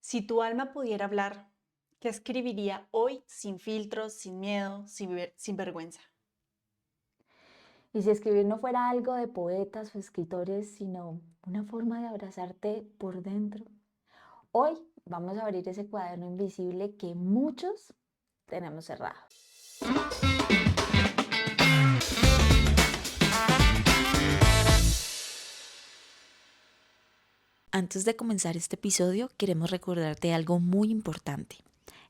Si tu alma pudiera hablar, ¿qué escribiría hoy sin filtros, sin miedo, sin vergüenza? Y si escribir no fuera algo de poetas o escritores, sino una forma de abrazarte por dentro. Hoy vamos a abrir ese cuaderno invisible que muchos tenemos cerrado. Antes de comenzar este episodio, queremos recordarte algo muy importante.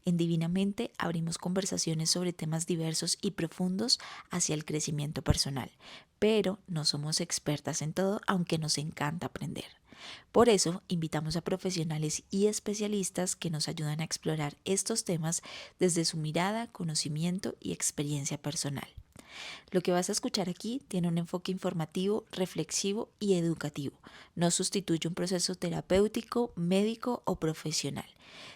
En Divinamente abrimos conversaciones sobre temas diversos y profundos hacia el crecimiento personal, pero no somos expertas en todo, aunque nos encanta aprender. Por eso, invitamos a profesionales y especialistas que nos ayudan a explorar estos temas desde su mirada, conocimiento y experiencia personal. Lo que vas a escuchar aquí tiene un enfoque informativo, reflexivo y educativo. No sustituye un proceso terapéutico, médico o profesional.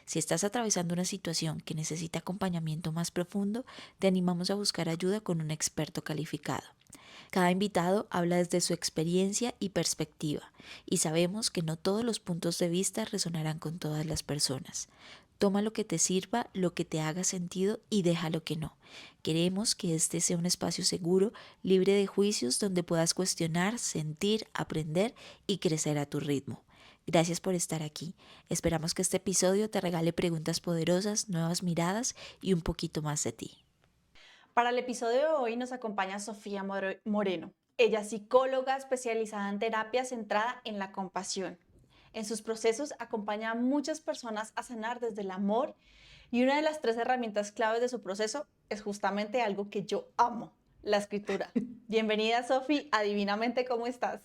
Si estás atravesando una situación que necesita acompañamiento más profundo, te animamos a buscar ayuda con un experto calificado. Cada invitado habla desde su experiencia y perspectiva, y sabemos que no todos los puntos de vista resonarán con todas las personas. Toma lo que te sirva, lo que te haga sentido y deja lo que no. Queremos que este sea un espacio seguro, libre de juicios, donde puedas cuestionar, sentir, aprender y crecer a tu ritmo. Gracias por estar aquí. Esperamos que este episodio te regale preguntas poderosas, nuevas miradas y un poquito más de ti. Para el episodio de hoy nos acompaña Sofía Moreno. Ella es psicóloga especializada en terapia centrada en la compasión. En sus procesos acompaña a muchas personas a sanar desde el amor y una de las tres herramientas claves de su proceso es justamente algo que yo amo, la escritura. Bienvenida, Sofi, a Divinamente, ¿cómo estás?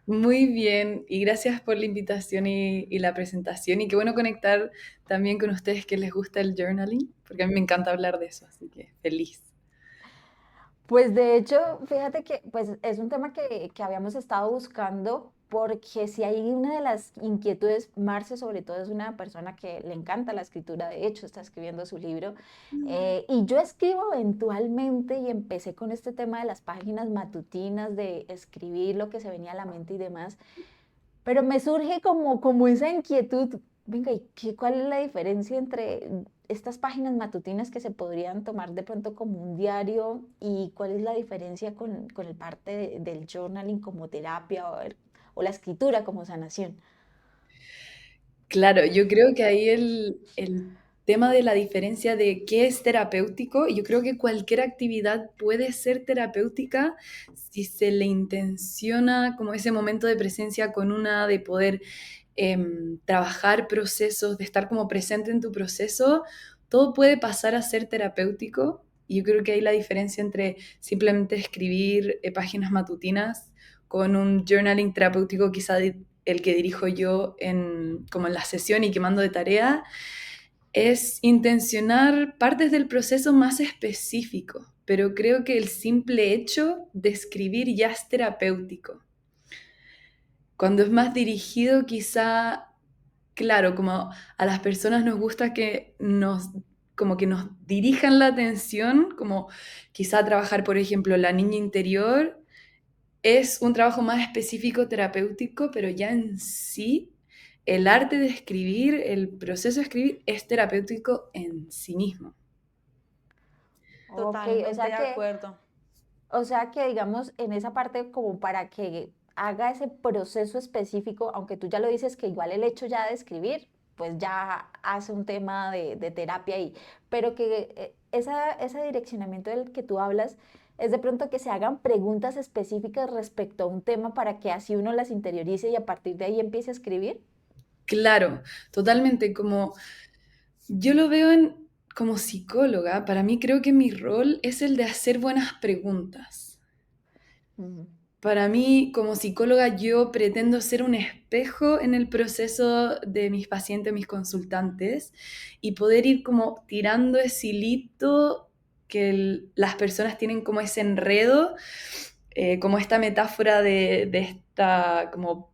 Muy bien, y gracias por la invitación y la presentación. Y qué bueno conectar también con ustedes que les gusta el journaling, porque a mí me encanta hablar de eso, así que feliz. Pues de hecho, fíjate que pues, es un tema que habíamos estado buscando porque si hay una de las inquietudes, Marce sobre todo es una persona que le encanta la escritura, de hecho está escribiendo su libro, y yo escribo eventualmente y empecé con este tema de las páginas matutinas, de escribir lo que se venía a la mente y demás, pero me surge como esa inquietud, venga, ¿y cuál es la diferencia entre estas páginas matutinas que se podrían tomar de pronto como un diario y cuál es la diferencia con el parte del journaling como terapia o la escritura como sanación? Claro, yo creo que ahí el tema de la diferencia de qué es terapéutico, y yo creo que cualquier actividad puede ser terapéutica si se le intenciona como ese momento de presencia con una, de poder trabajar procesos, de estar como presente en tu proceso, todo puede pasar a ser terapéutico. Y yo creo que ahí la diferencia entre simplemente escribir páginas matutinas con un journaling terapéutico, quizá el que dirijo yo como en la sesión y que mando de tarea, es intencionar partes del proceso más específico, pero creo que el simple hecho de escribir ya es terapéutico. Cuando es más dirigido, quizá, claro, como a las personas nos gusta como que nos dirijan la atención, como quizá trabajar, por ejemplo, la niña interior, es un trabajo más específico terapéutico, pero ya en sí, el arte de escribir, el proceso de escribir es terapéutico en sí mismo. Ok, Totalmente de acuerdo. o sea que digamos en esa parte como para que haga ese proceso específico, aunque tú ya lo dices que igual el hecho ya de escribir, pues ya hace un tema de terapia ahí, pero que ese direccionamiento del que tú hablas es de pronto que se hagan preguntas específicas respecto a un tema para que así uno las interiorice y a partir de ahí empiece a escribir. Claro, totalmente, como yo lo veo como psicóloga, para mí creo que mi rol es el de hacer buenas preguntas. Ujú. Para mí, como psicóloga, yo pretendo ser un espejo en el proceso de mis pacientes, mis consultantes, y poder ir como tirando ese hilito que las personas tienen como ese enredo, como esta metáfora de esta como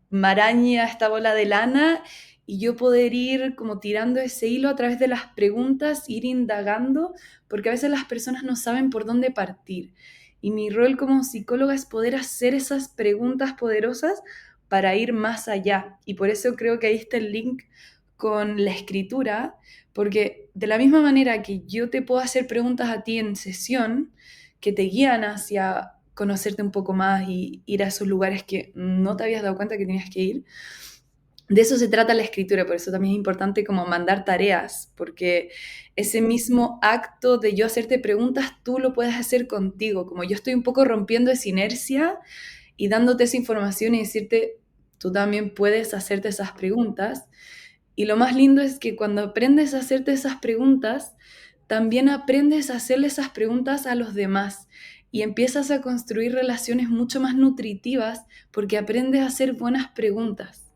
maraña, esta bola de lana, y yo poder ir como tirando ese hilo a través de las preguntas, ir indagando, porque a veces las personas no saben por dónde partir. Y mi rol como psicóloga es poder hacer esas preguntas poderosas para ir más allá. Y por eso creo que ahí está el link con la escritura, porque de la misma manera que yo te puedo hacer preguntas a ti en sesión que te guían hacia conocerte un poco más y ir a esos lugares que no te habías dado cuenta que tenías que ir, de eso se trata la escritura, por eso también es importante como mandar tareas, porque ese mismo acto de yo hacerte preguntas, tú lo puedes hacer contigo, como yo estoy un poco rompiendo esa inercia y dándote esa información y decirte, tú también puedes hacerte esas preguntas. Y lo más lindo es que cuando aprendes a hacerte esas preguntas, también aprendes a hacerle esas preguntas a los demás y empiezas a construir relaciones mucho más nutritivas porque aprendes a hacer buenas preguntas.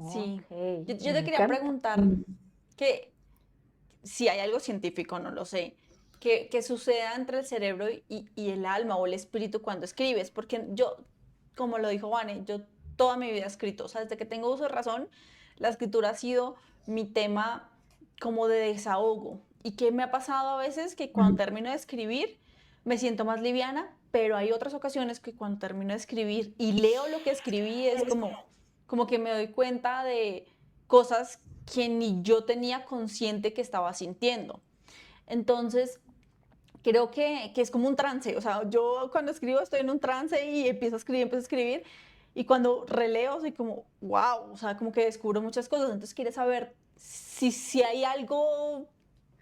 Sí. Ok, Yo me te quería encanta. preguntar que si hay algo científico, no lo sé, que suceda entre el cerebro y el alma o el espíritu cuando escribes, porque yo, como lo dijo Vane, yo toda mi vida he escrito, o sea, desde que tengo uso de razón, la escritura ha sido mi tema como de desahogo. ¿Y qué me ha pasado a veces? Que cuando termino de escribir me siento más liviana, pero hay otras ocasiones que cuando termino de escribir y leo lo que escribí es como que me doy cuenta de cosas que ni yo tenía consciente que estaba sintiendo. Entonces, creo que es como un trance. O sea, yo cuando escribo estoy en un trance y empiezo a escribir. Y cuando releo soy como, wow, o sea, como que descubro muchas cosas. Entonces, quiero saber si hay algo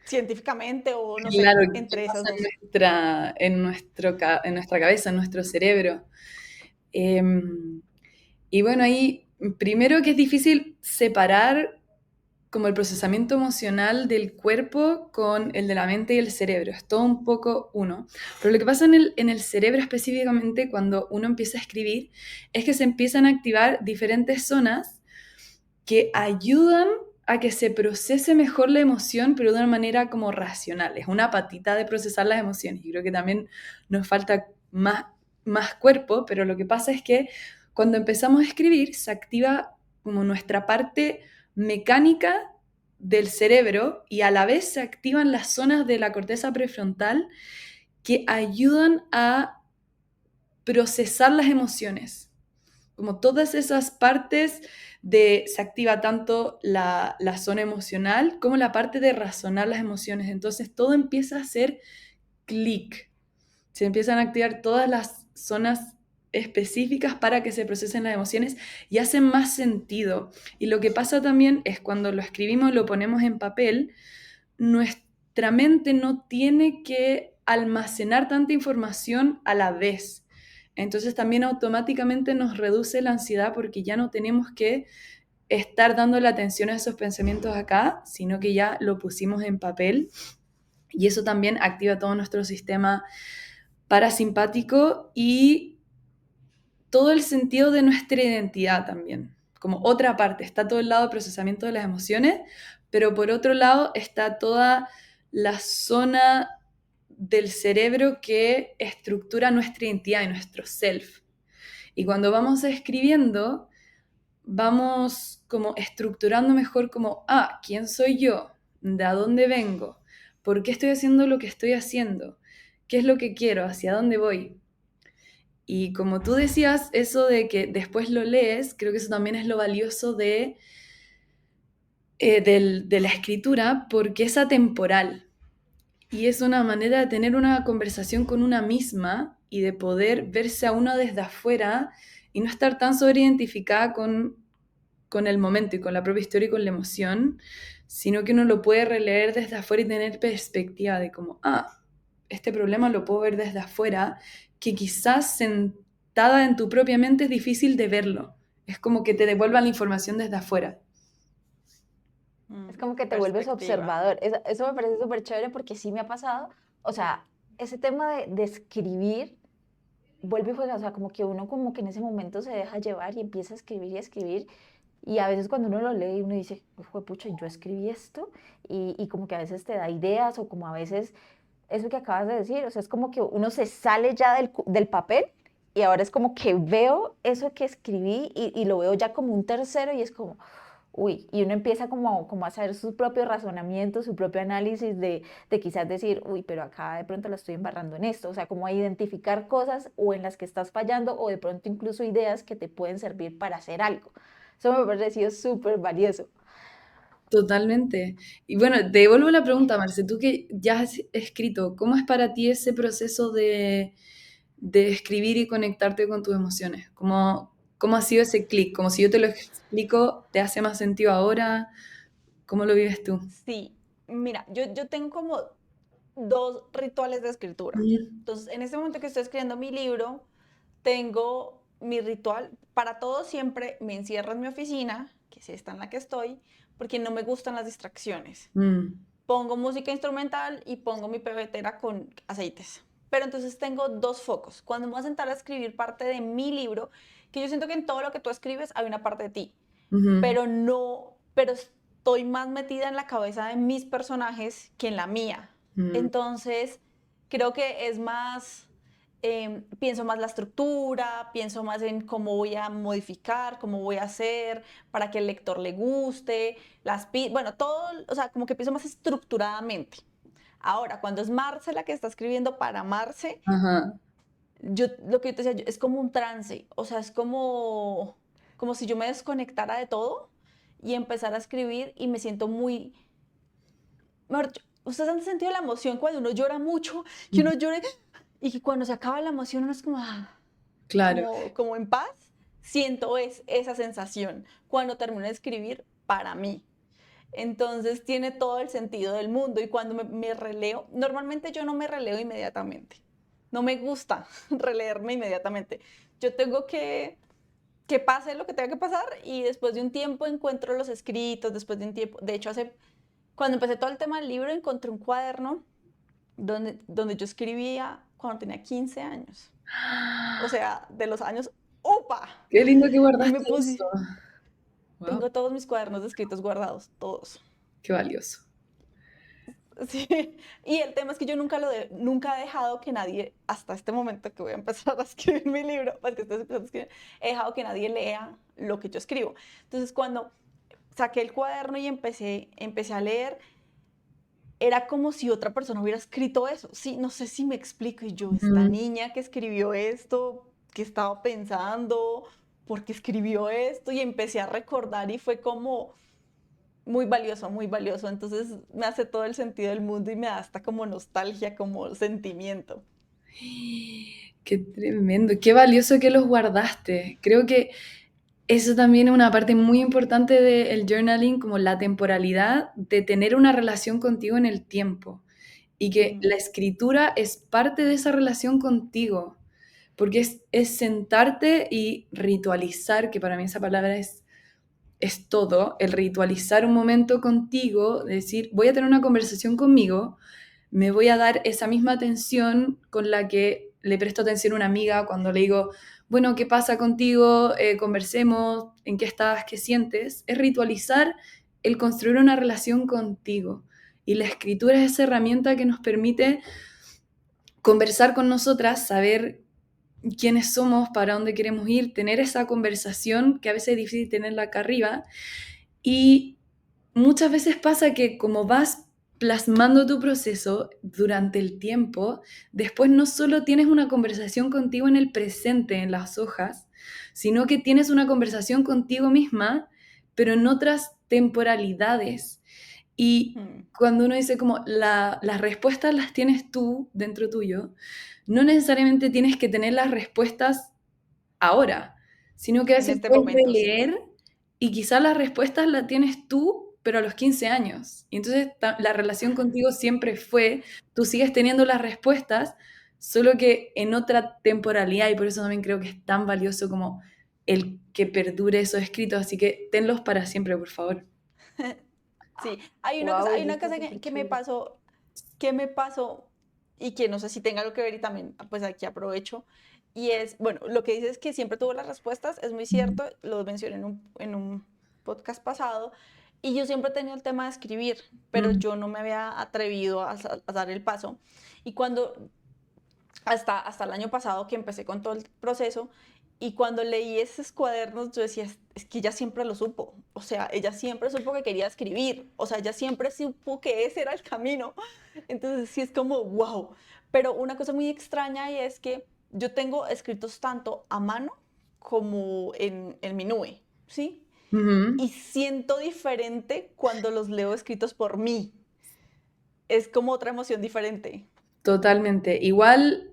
científicamente o no Claro, sé, ¿qué entre esas pasa dos. en nuestra cabeza, en nuestro cerebro? Em, y bueno, ahí primero que es difícil separar como el procesamiento emocional del cuerpo con el de la mente y el cerebro. Es todo un poco uno. Pero lo que pasa en el cerebro específicamente cuando uno empieza a escribir es que se empiezan a activar diferentes zonas que ayudan a que se procese mejor la emoción, pero de una manera como racional. Es una patita de procesar las emociones. Y creo que también nos falta más cuerpo, pero lo que pasa es que cuando empezamos a escribir se activa como nuestra parte mecánica del cerebro y a la vez se activan las zonas de la corteza prefrontal que ayudan a procesar las emociones. Como todas esas partes se activa tanto la zona emocional como la parte de razonar las emociones. Entonces todo empieza a hacer clic. Se empiezan a activar todas las zonas específicas para que se procesen las emociones y hacen más sentido. Y lo que pasa también es cuando lo escribimos, lo ponemos en papel, nuestra mente no tiene que almacenar tanta información a la vez. Entonces también automáticamente nos reduce la ansiedad porque ya no tenemos que estar dando la atención a esos pensamientos acá, sino que ya lo pusimos en papel y eso también activa todo nuestro sistema parasimpático y todo el sentido de nuestra identidad también. Como otra parte, está todo el lado de procesamiento de las emociones, pero por otro lado está toda la zona del cerebro que estructura nuestra identidad y nuestro self. Y cuando vamos escribiendo, vamos como estructurando mejor como, ¿quién soy yo? ¿De dónde vengo? ¿Por qué estoy haciendo lo que estoy haciendo? ¿Qué es lo que quiero? ¿Hacia dónde voy? Y como tú decías, eso de que después lo lees, creo que eso también es lo valioso de la escritura, porque es atemporal. Y es una manera de tener una conversación con una misma y de poder verse a uno desde afuera y no estar tan sobreidentificada con el momento y con la propia historia y con la emoción, sino que uno lo puede releer desde afuera y tener perspectiva de como, este problema lo puedo ver desde afuera, que quizás sentada en tu propia mente es difícil de verlo. Es como que te devuelvan la información desde afuera. Es como que te vuelves Perspectiva. observador. Eso me parece súper chévere porque sí me ha pasado. O sea, ese tema de escribir vuelve y juega. O sea, como que uno como que en ese momento se deja llevar y empieza a escribir y a escribir. Y a veces cuando uno lo lee, uno dice, pucha, yo escribí esto. Y como que a veces te da ideas o como a veces eso que acabas de decir. O sea, es como que uno se sale ya del papel y ahora es como que veo eso que escribí y lo veo ya como un tercero y es como, uy, y uno empieza como a hacer su propio razonamiento, su propio análisis de quizás decir, uy, pero acá de pronto la estoy embarrando en esto, o sea, como a identificar cosas o en las que estás fallando o de pronto incluso ideas que te pueden servir para hacer algo. Eso me ha parecido súper valioso. Totalmente. Y bueno, te devuelvo la pregunta, Marce, tú que ya has escrito, ¿cómo es para ti ese proceso de escribir y conectarte con tus emociones? ¿Cómo ha sido ese clic? Como si yo te lo explico, ¿te hace más sentido ahora? ¿Cómo lo vives tú? Sí, mira, yo tengo como dos rituales de escritura. Ujú. Entonces, en este momento que estoy escribiendo mi libro, tengo mi ritual. Para todo siempre me encierro en mi oficina, que es esta en la que estoy, porque no me gustan las distracciones. Mm, Pongo música instrumental y pongo mi pebetera con aceites. Pero entonces tengo dos focos. Cuando me voy a sentar a escribir parte de mi libro, que yo siento que en todo lo que tú escribes hay una parte de ti, ujú, pero no, pero estoy más metida en la cabeza de mis personajes que en la mía. mm. Entonces, creo que es más, pienso más la estructura, pienso más en cómo voy a modificar, cómo voy a hacer para que el lector le guste, bueno, todo, o sea, como que pienso más estructuradamente. Ahora, cuando es Marce la que está escribiendo para Marce, Ajá. lo que yo te decía, es como un trance, o sea, es como si yo me desconectara de todo y empezara a escribir y me siento muy, ustedes han sentido la emoción cuando uno llora mucho, que uno llora y que cuando se acaba la emoción uno es como, Claro. como en paz, siento esa sensación cuando termino de escribir para mí. Entonces tiene todo el sentido del mundo y cuando me releo, normalmente yo no me releo inmediatamente. No me gusta releerme inmediatamente. Yo tengo que pase lo que tenga que pasar y después de un tiempo encuentro los escritos, después de un tiempo, de hecho cuando empecé todo el tema del libro encontré un cuaderno donde yo escribía cuando tenía 15 años. O sea, de los años, ¡opa! Qué lindo que Y me guardaste eso. puse, Wow, tengo todos mis cuadernos de escritos guardados, todos. qué valioso. Sí, y el tema es que yo nunca he dejado que nadie, hasta este momento que voy a empezar a escribir mi libro, pues que estoy empezando a escribir, he dejado que nadie lea lo que yo escribo. Entonces, cuando saqué el cuaderno y empecé a leer, era como si otra persona hubiera escrito eso. Sí, no sé si me explico. Y yo, esta Ujú. niña que escribió esto, que estaba pensando, por qué escribió esto, y empecé a recordar y fue como muy valioso, muy valioso. Entonces me hace todo el sentido del mundo y me da hasta como nostalgia, como sentimiento. Qué tremendo, qué valioso que los guardaste. Creo que eso también es una parte muy importante del journaling, como la temporalidad de tener una relación contigo en el tiempo y que Mm, la escritura es parte de esa relación contigo, porque es sentarte y ritualizar, que para mí esa palabra es todo, el ritualizar un momento contigo, decir, voy a tener una conversación conmigo, me voy a dar esa misma atención con la que le presto atención a una amiga cuando le digo, bueno, ¿qué pasa contigo? Conversemos, ¿en qué estás? ¿Qué sientes? Es ritualizar el construir una relación contigo. Y la escritura es esa herramienta que nos permite conversar con nosotras, saber quiénes somos, para dónde queremos ir, tener esa conversación que a veces es difícil tenerla acá arriba. Y muchas veces pasa que como vas plasmando tu proceso durante el tiempo, después no solo tienes una conversación contigo en el presente, en las hojas, sino que tienes una conversación contigo misma, pero en otras temporalidades. Y mm. cuando uno dice como las respuestas las tienes tú dentro tuyo, no necesariamente tienes que tener las respuestas ahora, sino que a En veces este puedes momento, sí. releer y quizás las respuestas las tienes tú, pero a los 15 años. Y entonces la relación contigo siempre fue, tú sigues teniendo las respuestas, solo que en otra temporalidad, y por eso también creo que es tan valioso como el que perdure esos escritos, así que tenlos para siempre, por favor. Sí, Wow, hay eso una está cosa súper chévere. que me pasó y que no sé si tenga algo que ver y también pues aquí aprovecho. Y es, bueno, lo que dices que siempre tuvo las respuestas, es muy Ujú. cierto, lo mencioné en un podcast pasado, y yo siempre he tenido el tema de escribir, pero Mm, yo no me había atrevido a dar el paso. Y cuando hasta el año pasado que empecé con todo el proceso y cuando leí esos cuadernos yo decía, es que ella siempre lo supo, o sea, ella siempre supo que quería escribir, o sea, ella siempre supo que ese era el camino. Entonces sí es como, wow. Pero una cosa muy extraña y es que yo tengo escritos tanto a mano como en mi nube, ¿sí? Ujú. y siento diferente cuando los leo escritos por mí. Es como otra emoción diferente. Totalmente. Igual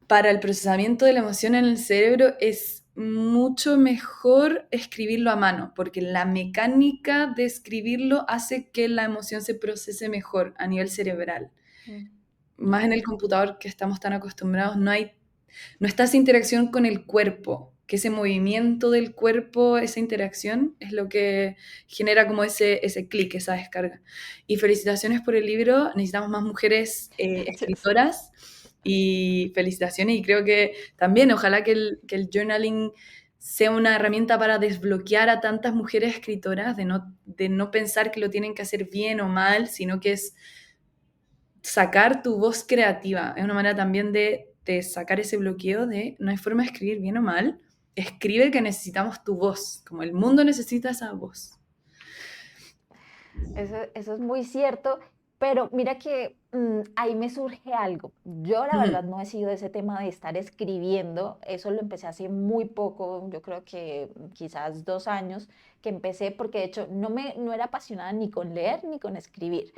para el procesamiento de la emoción en el cerebro es mucho mejor escribirlo a mano, porque la mecánica de escribirlo hace que la emoción se procese mejor a nivel cerebral. Mm, Más en el ok. computador que estamos tan acostumbrados, no está esa interacción con el cuerpo, que ese movimiento del cuerpo, esa interacción, es lo que genera como ese clic, esa descarga. Y felicitaciones por el libro, necesitamos más mujeres Gracias. escritoras y felicitaciones y creo que también ojalá que el journaling sea una herramienta para desbloquear a tantas mujeres escritoras, de no pensar que lo tienen que hacer bien o mal, sino que es sacar tu voz creativa. Es una manera también de sacar ese bloqueo de no hay forma de escribir bien o mal. Escribe que necesitamos tu voz, como el mundo necesita esa voz. Eso es muy cierto, pero mira que ahí me surge algo. Yo la Ujú. verdad no he sido de ese tema de estar escribiendo, eso lo empecé hace muy poco, yo creo que quizás 2 años que empecé, porque de hecho no era apasionada ni con leer ni con escribir,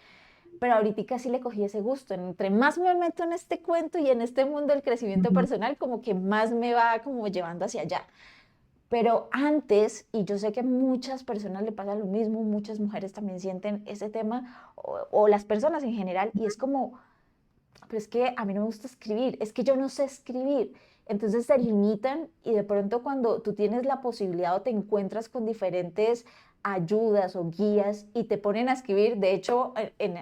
pero ahorita sí le cogí ese gusto. Entre más me meto en este cuento y en este mundo del crecimiento Ujú. personal, como que más me va como llevando hacia allá. Pero antes, y yo sé que a muchas personas le pasa lo mismo, muchas mujeres también sienten ese tema, o las personas en general, y es como, pero es que a mí no me gusta escribir, es que yo no sé escribir. Entonces se limitan y de pronto cuando tú tienes la posibilidad o te encuentras con diferentes ayudas o guías y te ponen a escribir, de hecho,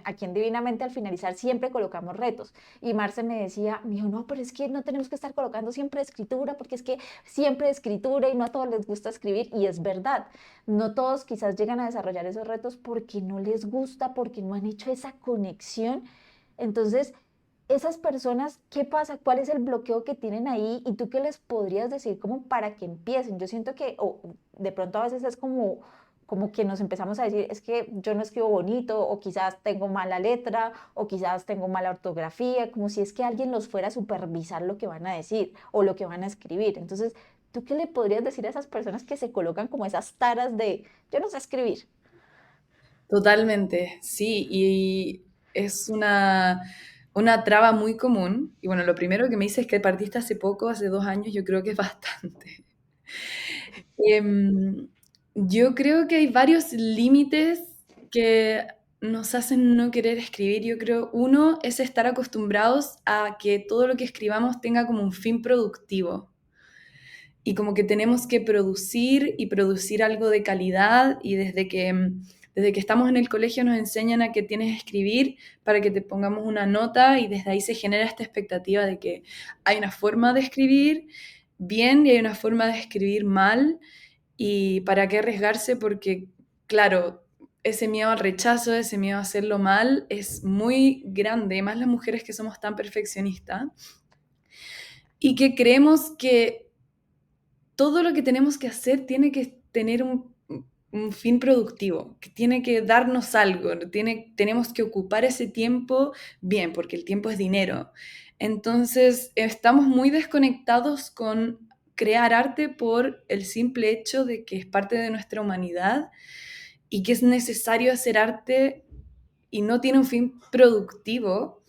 aquí en Divinamente al finalizar siempre colocamos retos. Y Marce me dijo, no, pero es que no tenemos que estar colocando siempre escritura, porque es que siempre escritura y no a todos les gusta escribir. Y es verdad, no todos quizás llegan a desarrollar esos retos porque no les gusta, porque no han hecho esa conexión. Entonces, esas personas, ¿qué pasa? ¿Cuál es el bloqueo que tienen ahí? ¿Y tú qué les podrías decir como para que empiecen? Yo siento que o de pronto a veces es como que nos empezamos a decir, es que yo no escribo bonito, o quizás tengo mala letra, o quizás tengo mala ortografía, como si es que alguien los fuera a supervisar lo que van a decir o lo que van a escribir. Entonces, ¿tú qué le podrías decir a esas personas que se colocan como esas taras de, yo no sé escribir? Totalmente, sí, y es una traba muy común. Y bueno, lo primero que me dice es que partiste hace poco, hace 2 años, yo creo que es bastante. Em, yo creo que hay varios límites que nos hacen no querer escribir. Yo creo, uno es estar acostumbrados a que todo lo que escribamos tenga como un fin productivo y como que tenemos que producir y producir algo de calidad y desde que estamos en el colegio nos enseñan a que tienes que escribir para que te pongamos una nota y desde ahí se genera esta expectativa de que hay una forma de escribir bien y hay una forma de escribir mal y para qué arriesgarse porque, claro, ese miedo al rechazo, ese miedo a hacerlo mal es muy grande, más las mujeres que somos tan perfeccionistas y que creemos que todo lo que tenemos que hacer tiene que tener un fin productivo, que tiene que darnos algo, tenemos que ocupar ese tiempo bien, porque el tiempo es dinero. Entonces, estamos muy desconectados con crear arte por el simple hecho de que es parte de nuestra humanidad y que es necesario hacer arte y no tiene un fin productivo,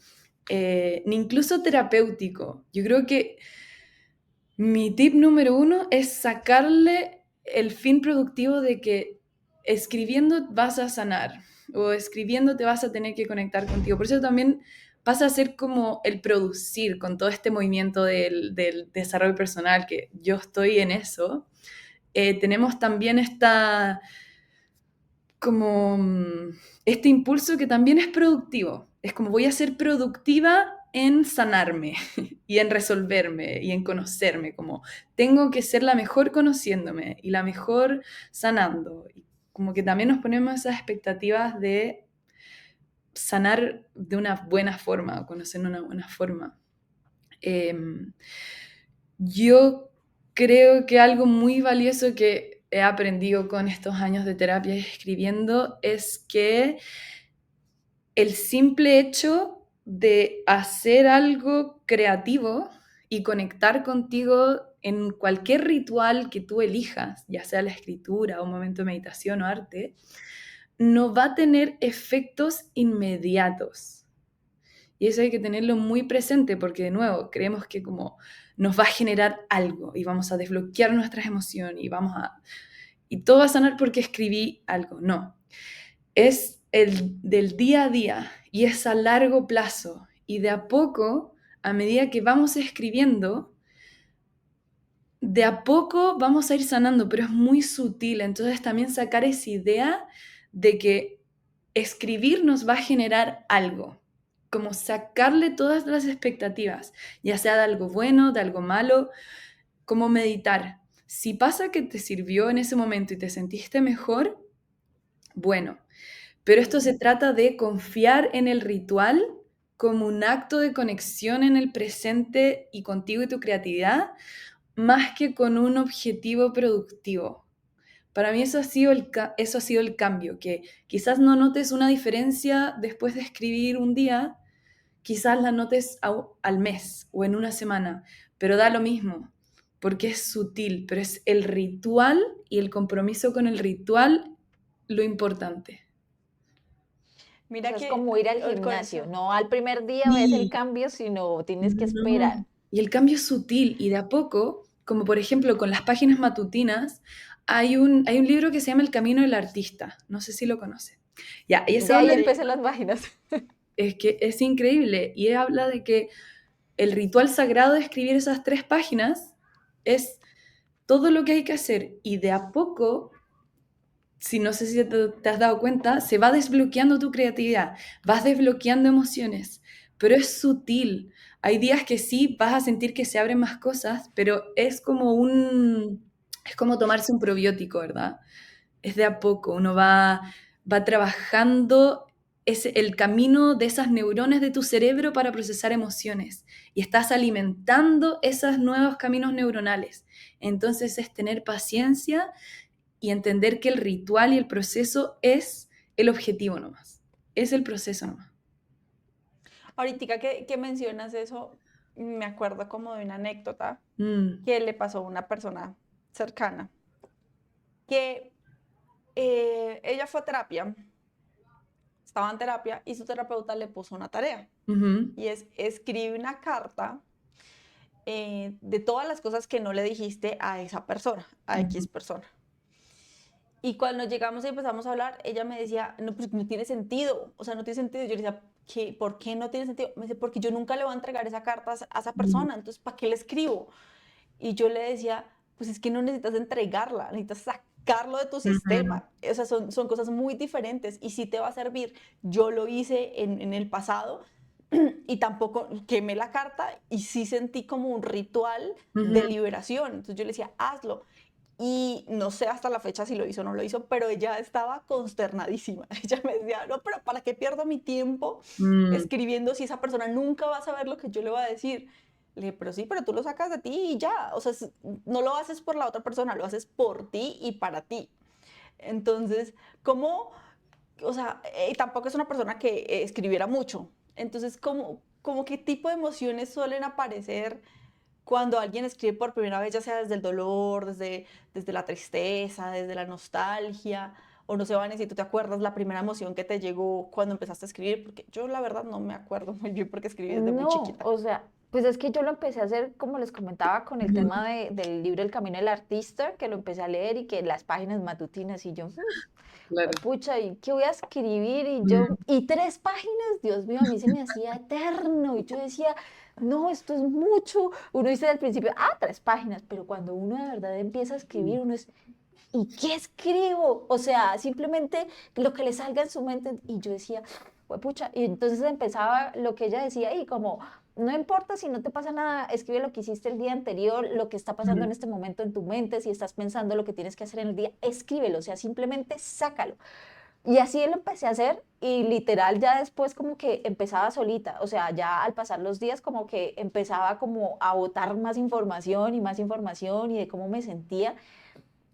ni incluso terapéutico. Yo creo que mi tip número uno es sacarle el fin productivo de que escribiendo vas a sanar o escribiendo te vas a tener que conectar contigo. Por eso también pasa a ser como el producir con todo este movimiento del desarrollo personal, que yo estoy en eso. Tenemos también como este impulso que también es productivo. Es como voy a ser productiva en sanarme y en resolverme y en conocerme, como tengo que ser la mejor conociéndome y la mejor sanando. Y como que también nos ponemos esas expectativas de sanar de una buena forma, o conocer de una buena forma. Em, yo creo que algo muy valioso que he aprendido con estos años de terapia y escribiendo es que el simple hecho de hacer algo creativo y conectar contigo en cualquier ritual que tú elijas, ya sea la escritura, un momento de meditación o arte, no va a tener efectos inmediatos. Y eso hay que tenerlo muy presente porque, de nuevo, creemos que como nos va a generar algo y vamos a desbloquear nuestras emociones y todo va a sanar porque escribí algo. No, es el del día a día y es a largo plazo. Y de a poco, a medida que vamos escribiendo, de a poco vamos a ir sanando, pero es muy sutil. Entonces también sacar esa idea de que escribir nos va a generar algo, como sacarle todas las expectativas, ya sea de algo bueno, de algo malo, como meditar. Si pasa que te sirvió en ese momento y te sentiste mejor, bueno, pero esto se trata de confiar en el ritual como un acto de conexión en el presente y contigo y tu creatividad, más que con un objetivo productivo. Para mí eso ha sido el cambio, que quizás no notes una diferencia después de escribir un día, quizás la notes al mes o en una semana, pero da lo mismo, porque es sutil, pero es el ritual y el compromiso con el ritual lo importante. O Mira sea, es que como ir al con gimnasio, eso, no al primer día ves el Sí, cambio, sino tienes que esperar. no. Y el cambio es sutil y de a poco, como por ejemplo con las páginas matutinas, hay un libro que se llama El Camino del Artista, no sé si lo conoce. Ya, y eso De ahí habla, sí, empecé las páginas. es que es increíble, y habla de que el ritual sagrado de escribir esas 3 páginas es todo lo que hay que hacer y de a poco, si no sé si te has dado cuenta, se va desbloqueando tu creatividad, vas desbloqueando emociones, pero es sutil. Hay días que sí vas a sentir que se abren más cosas, pero es como tomarse un probiótico, ¿verdad? Es de a poco, uno va trabajando el camino de esas neuronas de tu cerebro para procesar emociones y estás alimentando esos nuevos caminos neuronales. Entonces es tener paciencia y entender que el ritual y el proceso es el objetivo nomás, es el proceso nomás. ahorita que mencionas eso, me acuerdo como de una anécdota Mm, que le pasó a una persona cercana, que ella fue a terapia, estaba en terapia y su terapeuta le puso una tarea ujú, y es escribe una carta de todas las cosas que no le dijiste a esa persona, a ujú, X persona. Y cuando llegamos y empezamos a hablar, ella me decía, no, pues no tiene sentido, o sea, no tiene sentido. Yo le decía, ¿por qué no tiene sentido? Me dice, porque yo nunca le voy a entregar esa carta a esa ujú, persona, entonces, ¿para qué le escribo? Y yo le decía, pues es que no necesitas entregarla, necesitas sacarlo de tu ujú, sistema. O sea, son cosas muy diferentes y sí te va a servir. Yo lo hice en el pasado y tampoco quemé la carta y sí sentí como un ritual de ujú, liberación. Entonces yo le decía, hazlo. Y no sé hasta la fecha si lo hizo o no lo hizo, pero ella estaba consternadísima. Ella me decía, no, pero ¿para qué pierdo mi tiempo mm, escribiendo si esa persona nunca va a saber lo que yo le voy a decir? Le dije, pero sí, pero tú lo sacas de ti y ya. O sea, no lo haces por la otra persona, lo haces por ti y para ti. Entonces, ¿cómo? O sea, tampoco es una persona que escribiera mucho. Entonces, ¿cómo qué tipo de emociones suelen aparecer cuando alguien escribe por primera vez, ya sea desde el dolor, desde la tristeza, desde la nostalgia? O no sé, Vane, si tú te acuerdas la primera emoción que te llegó cuando empezaste a escribir, porque yo la verdad no me acuerdo muy bien porque escribí desde muy No, chiquita. o sea, pues es que yo lo empecé a hacer, como les comentaba, con el ujú, tema del libro El Camino del Artista, que lo empecé a leer y que las páginas matutinas y yo, claro. pucha, ¿y qué voy a escribir? Y Mm, yo, y 3 páginas, Dios mío, a mí se me hacía eterno. Y yo decía, no, esto es mucho. Uno dice al principio, 3 páginas, pero cuando uno de verdad empieza a mm, escribir, uno es, ¿y qué escribo? O sea, simplemente lo que le salga en su mente. Y yo decía, pucha, y entonces empezaba lo que ella decía y como, no importa si no te pasa nada, escribe lo que hiciste el día anterior, lo que está pasando en ujú, este momento en tu mente, si estás pensando lo que tienes que hacer en el día, escríbelo, o sea, simplemente sácalo. Y así lo empecé a hacer y literal ya después como que empezaba solita, o sea, ya al pasar los días como que empezaba como a botar más información y de cómo me sentía.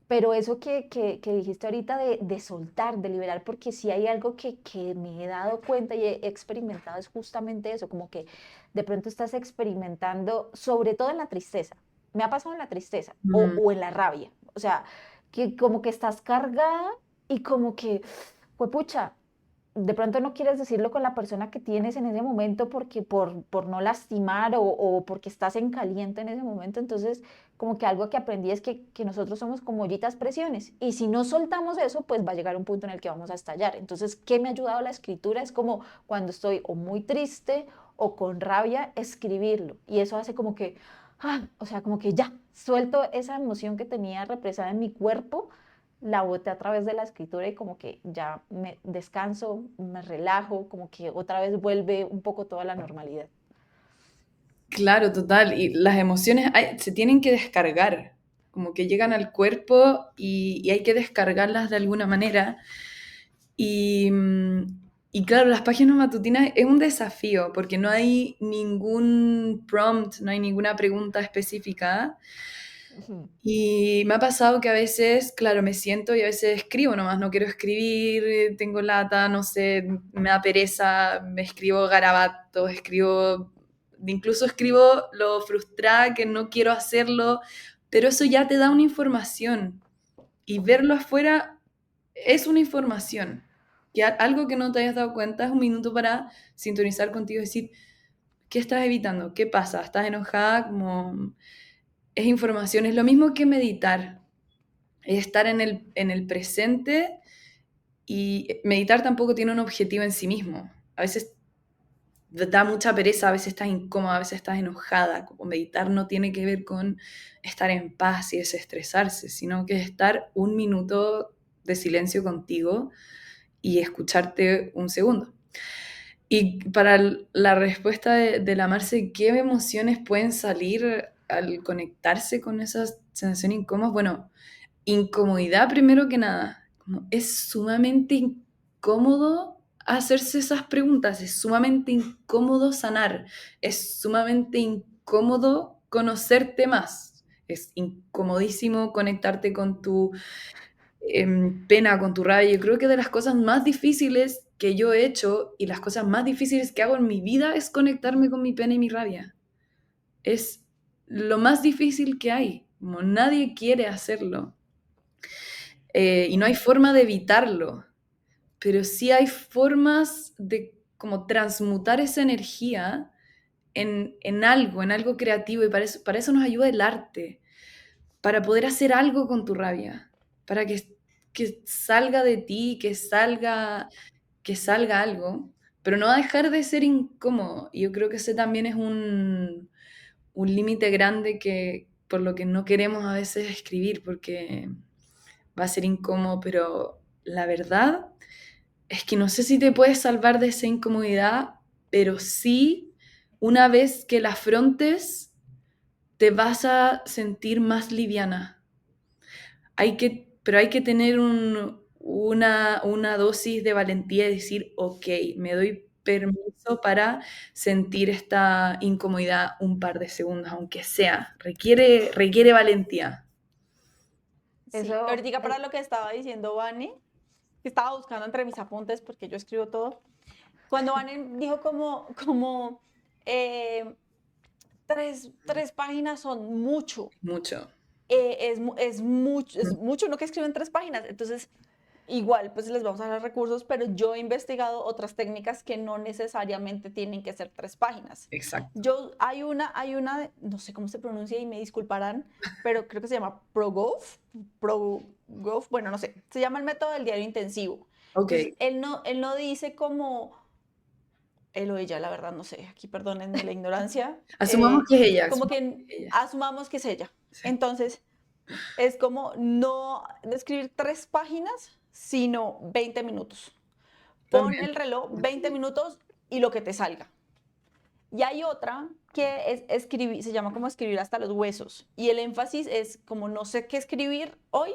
Pero eso que dijiste ahorita de soltar, de liberar, porque si hay algo que me he dado cuenta y he experimentado es justamente eso, como que de pronto estás experimentando, sobre todo en la tristeza. me ha pasado en la tristeza Mm. o en la rabia. O sea, que como que estás cargada y como que, pues pucha, de pronto no quieres decirlo con la persona que tienes en ese momento porque por no lastimar o porque estás en caliente en ese momento. Entonces, como que algo que aprendí es que nosotros somos como ollitas presiones. Y si no soltamos eso, pues va a llegar un punto en el que vamos a estallar. Entonces, ¿qué me ha ayudado la escritura? Es como cuando estoy o muy triste o con rabia, escribirlo. Y eso hace como que, o sea, como que ya, suelto esa emoción que tenía represada en mi cuerpo, la boté a través de la escritura y como que ya me descanso, me relajo, como que otra vez vuelve un poco toda la normalidad. Claro, total. Y las emociones se tienen que descargar, como que llegan al cuerpo y hay que descargarlas de alguna manera. Y, y claro, las páginas matutinas es un desafío porque no hay ningún prompt, no hay ninguna pregunta específica. Ujú. Y me ha pasado que a veces, claro, me siento y a veces escribo nomás, no quiero escribir, tengo lata, no sé, me da pereza, me escribo garabatos, escribo, incluso escribo lo frustrada que no quiero hacerlo, pero eso ya te da una información y verlo afuera es una información. Que algo que no te hayas dado cuenta es un minuto para sintonizar contigo y decir, ¿qué estás evitando? ¿Qué pasa? ¿Estás enojada? Como es información, es lo mismo que meditar, es estar en el presente y meditar tampoco tiene un objetivo en sí mismo. A veces da mucha pereza, a veces estás incómoda, a veces estás enojada. Como meditar no tiene que ver con estar en paz y desestresarse, sino que es estar un minuto de silencio contigo y escucharte un segundo. Y para la respuesta de la Marce, ¿qué emociones pueden salir al conectarse con esas sensaciones incómodas? Bueno, incomodidad primero que nada. Como es sumamente incómodo hacerse esas preguntas, es sumamente incómodo sanar, es sumamente incómodo conocerte más, es incomodísimo conectarte con tu pena, con tu rabia. Yo creo que de las cosas más difíciles que yo he hecho y las cosas más difíciles que hago en mi vida es conectarme con mi pena y mi rabia. Es lo más difícil que hay, como nadie quiere hacerlo. Y no hay forma de evitarlo, pero sí hay formas de como transmutar esa energía en algo creativo y para eso nos ayuda el arte, para poder hacer algo con tu rabia, para que salga de ti, que salga algo, pero no va a dejar de ser incómodo. Y yo creo que ese también es un límite grande que por lo que no queremos a veces escribir, porque va a ser incómodo, pero la verdad es que no sé si te puedes salvar de esa incomodidad, pero sí, una vez que la afrontes, te vas a sentir más liviana. Pero hay que tener una dosis de valentía y decir, ok, me doy permiso para sentir esta incomodidad un par de segundos, aunque sea. Requiere valentía. Sí, Eso, ahorita para lo que estaba diciendo Vane, que estaba buscando entre mis apuntes porque yo escribo todo. Cuando Vane dijo como eh, tres páginas son mucho, Mucho. es mucho no que escriben 3 páginas. Entonces, igual, pues les vamos a dar recursos, pero yo he investigado otras técnicas que no necesariamente tienen que ser 3 páginas. Exacto. No sé cómo se pronuncia y me disculparán, pero creo que se llama ProGov, bueno, no sé, se llama el método del diario intensivo. Ok. Entonces, él no dice como, él o ella, la verdad, no sé, aquí perdónenme la ignorancia, Asumamos que es ella. como Asumamos que que es ella. asumamos que es ella. Sí. Entonces, es como no escribir 3 páginas, sino 20 minutos. Pon También. el reloj 20 minutos y lo que te salga. Y hay otra que es escribir, se llama como escribir hasta los huesos. Y el énfasis es como no sé qué escribir hoy,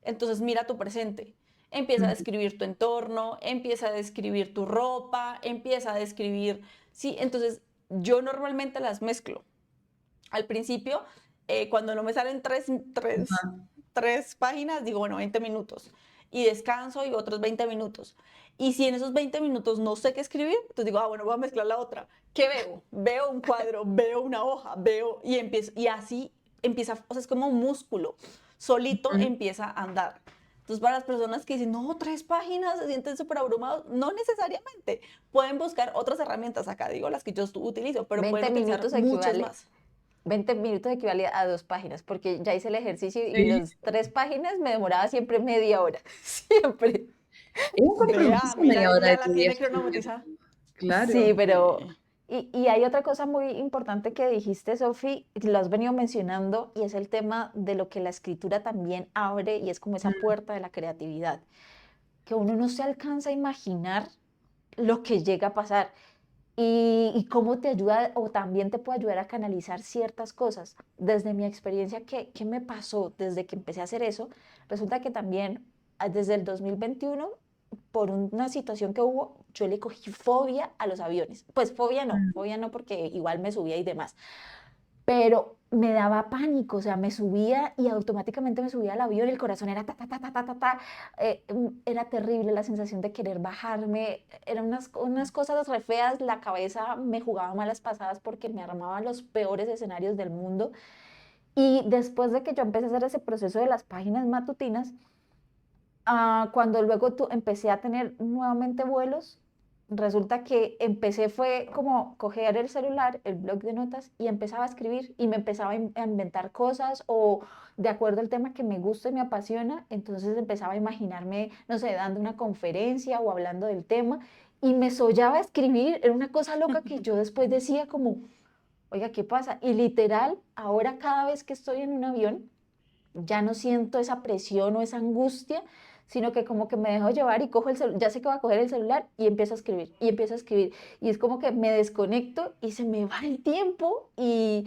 entonces mira tu presente. Empieza a Mm. describir tu entorno, empieza a describir tu ropa, empieza a describir, sí, entonces yo normalmente las mezclo. Al principio, cuando no me salen Ajá. 3 páginas, digo, bueno, 20 minutos. Y descanso y otros 20 minutos. Y si en esos 20 minutos no sé qué escribir, entonces digo, bueno, voy a mezclar la otra. ¿Qué veo? Veo un cuadro, veo una hoja, veo y empiezo. Y así empieza, o sea, es como un músculo, solito Ujú. empieza a andar. Entonces, para las personas que dicen, no, 3 páginas, se sienten súper abrumados, no necesariamente. Pueden buscar otras herramientas, acá digo las que yo utilizo, pero pueden 20 utilizar minutos muchas equivale, más. 20 minutos equivale a 2 páginas, porque ya hice el ejercicio y Sí, los 3 páginas me demoraba siempre media hora, siempre. yo encuentro Vea, hermoso mira, media ella hora ya de la tu día tiene escribiendo. cronometrizada. Sí, Claro. pero... Sí. Y hay otra cosa muy importante que dijiste, Sofi, y lo has venido mencionando, y es el tema de lo que la escritura también abre, y es como esa Mm, puerta de la creatividad, que uno no se alcanza a imaginar lo que llega a pasar y cómo te ayuda o también te puede ayudar a canalizar ciertas cosas. Desde mi experiencia, ¿qué me pasó desde que empecé a hacer eso? Resulta que también desde el 2021, por una situación que hubo, yo le cogí fobia a los aviones. Pues mm. fobia no porque igual me subía y demás, pero me daba pánico, o sea, me subía y automáticamente me subía al avión, el corazón era ta, ta, ta, ta, ta, ta, ta, era terrible la sensación de querer bajarme, eran unas cosas re feas, la cabeza me jugaba malas pasadas porque me armaba los peores escenarios del mundo. Y después de que yo empecé a hacer ese proceso de las páginas matutinas, cuando luego empecé a tener nuevamente vuelos, resulta que empecé fue como coger el celular, el blog de notas y empezaba a escribir y me empezaba a inventar cosas o de acuerdo al tema que me gusta y me apasiona, entonces empezaba a imaginarme, no sé, dando una conferencia o hablando del tema y me soñaba a escribir, era una cosa loca que yo después decía como, oiga, ¿qué pasa? Y literal, ahora cada vez que estoy en un avión, ya no siento esa presión o esa angustia, sino que como que me dejo llevar y cojo el celular, ya sé que voy a coger el celular y empiezo a escribir, y empiezo a escribir, y es como que me desconecto y se me va el tiempo y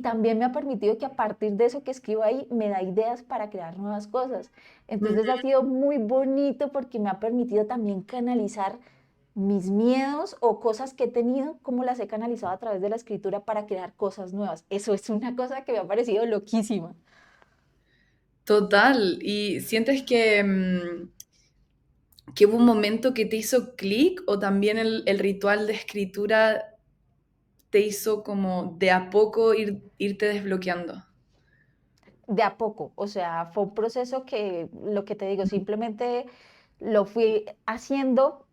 también me ha permitido que a partir de eso que escribo ahí me da ideas para crear nuevas cosas. Entonces ha Ujú. sido muy bonito porque me ha permitido también canalizar mis miedos o cosas que he tenido, como las he canalizado a través de la escritura para crear cosas nuevas. Eso es una cosa que me ha parecido loquísima. Total. ¿Y sientes que hubo un momento que te hizo clic o también el ritual de escritura te hizo como de a poco irte desbloqueando? De a poco, o sea, fue un proceso que, lo que te digo, simplemente lo fui haciendo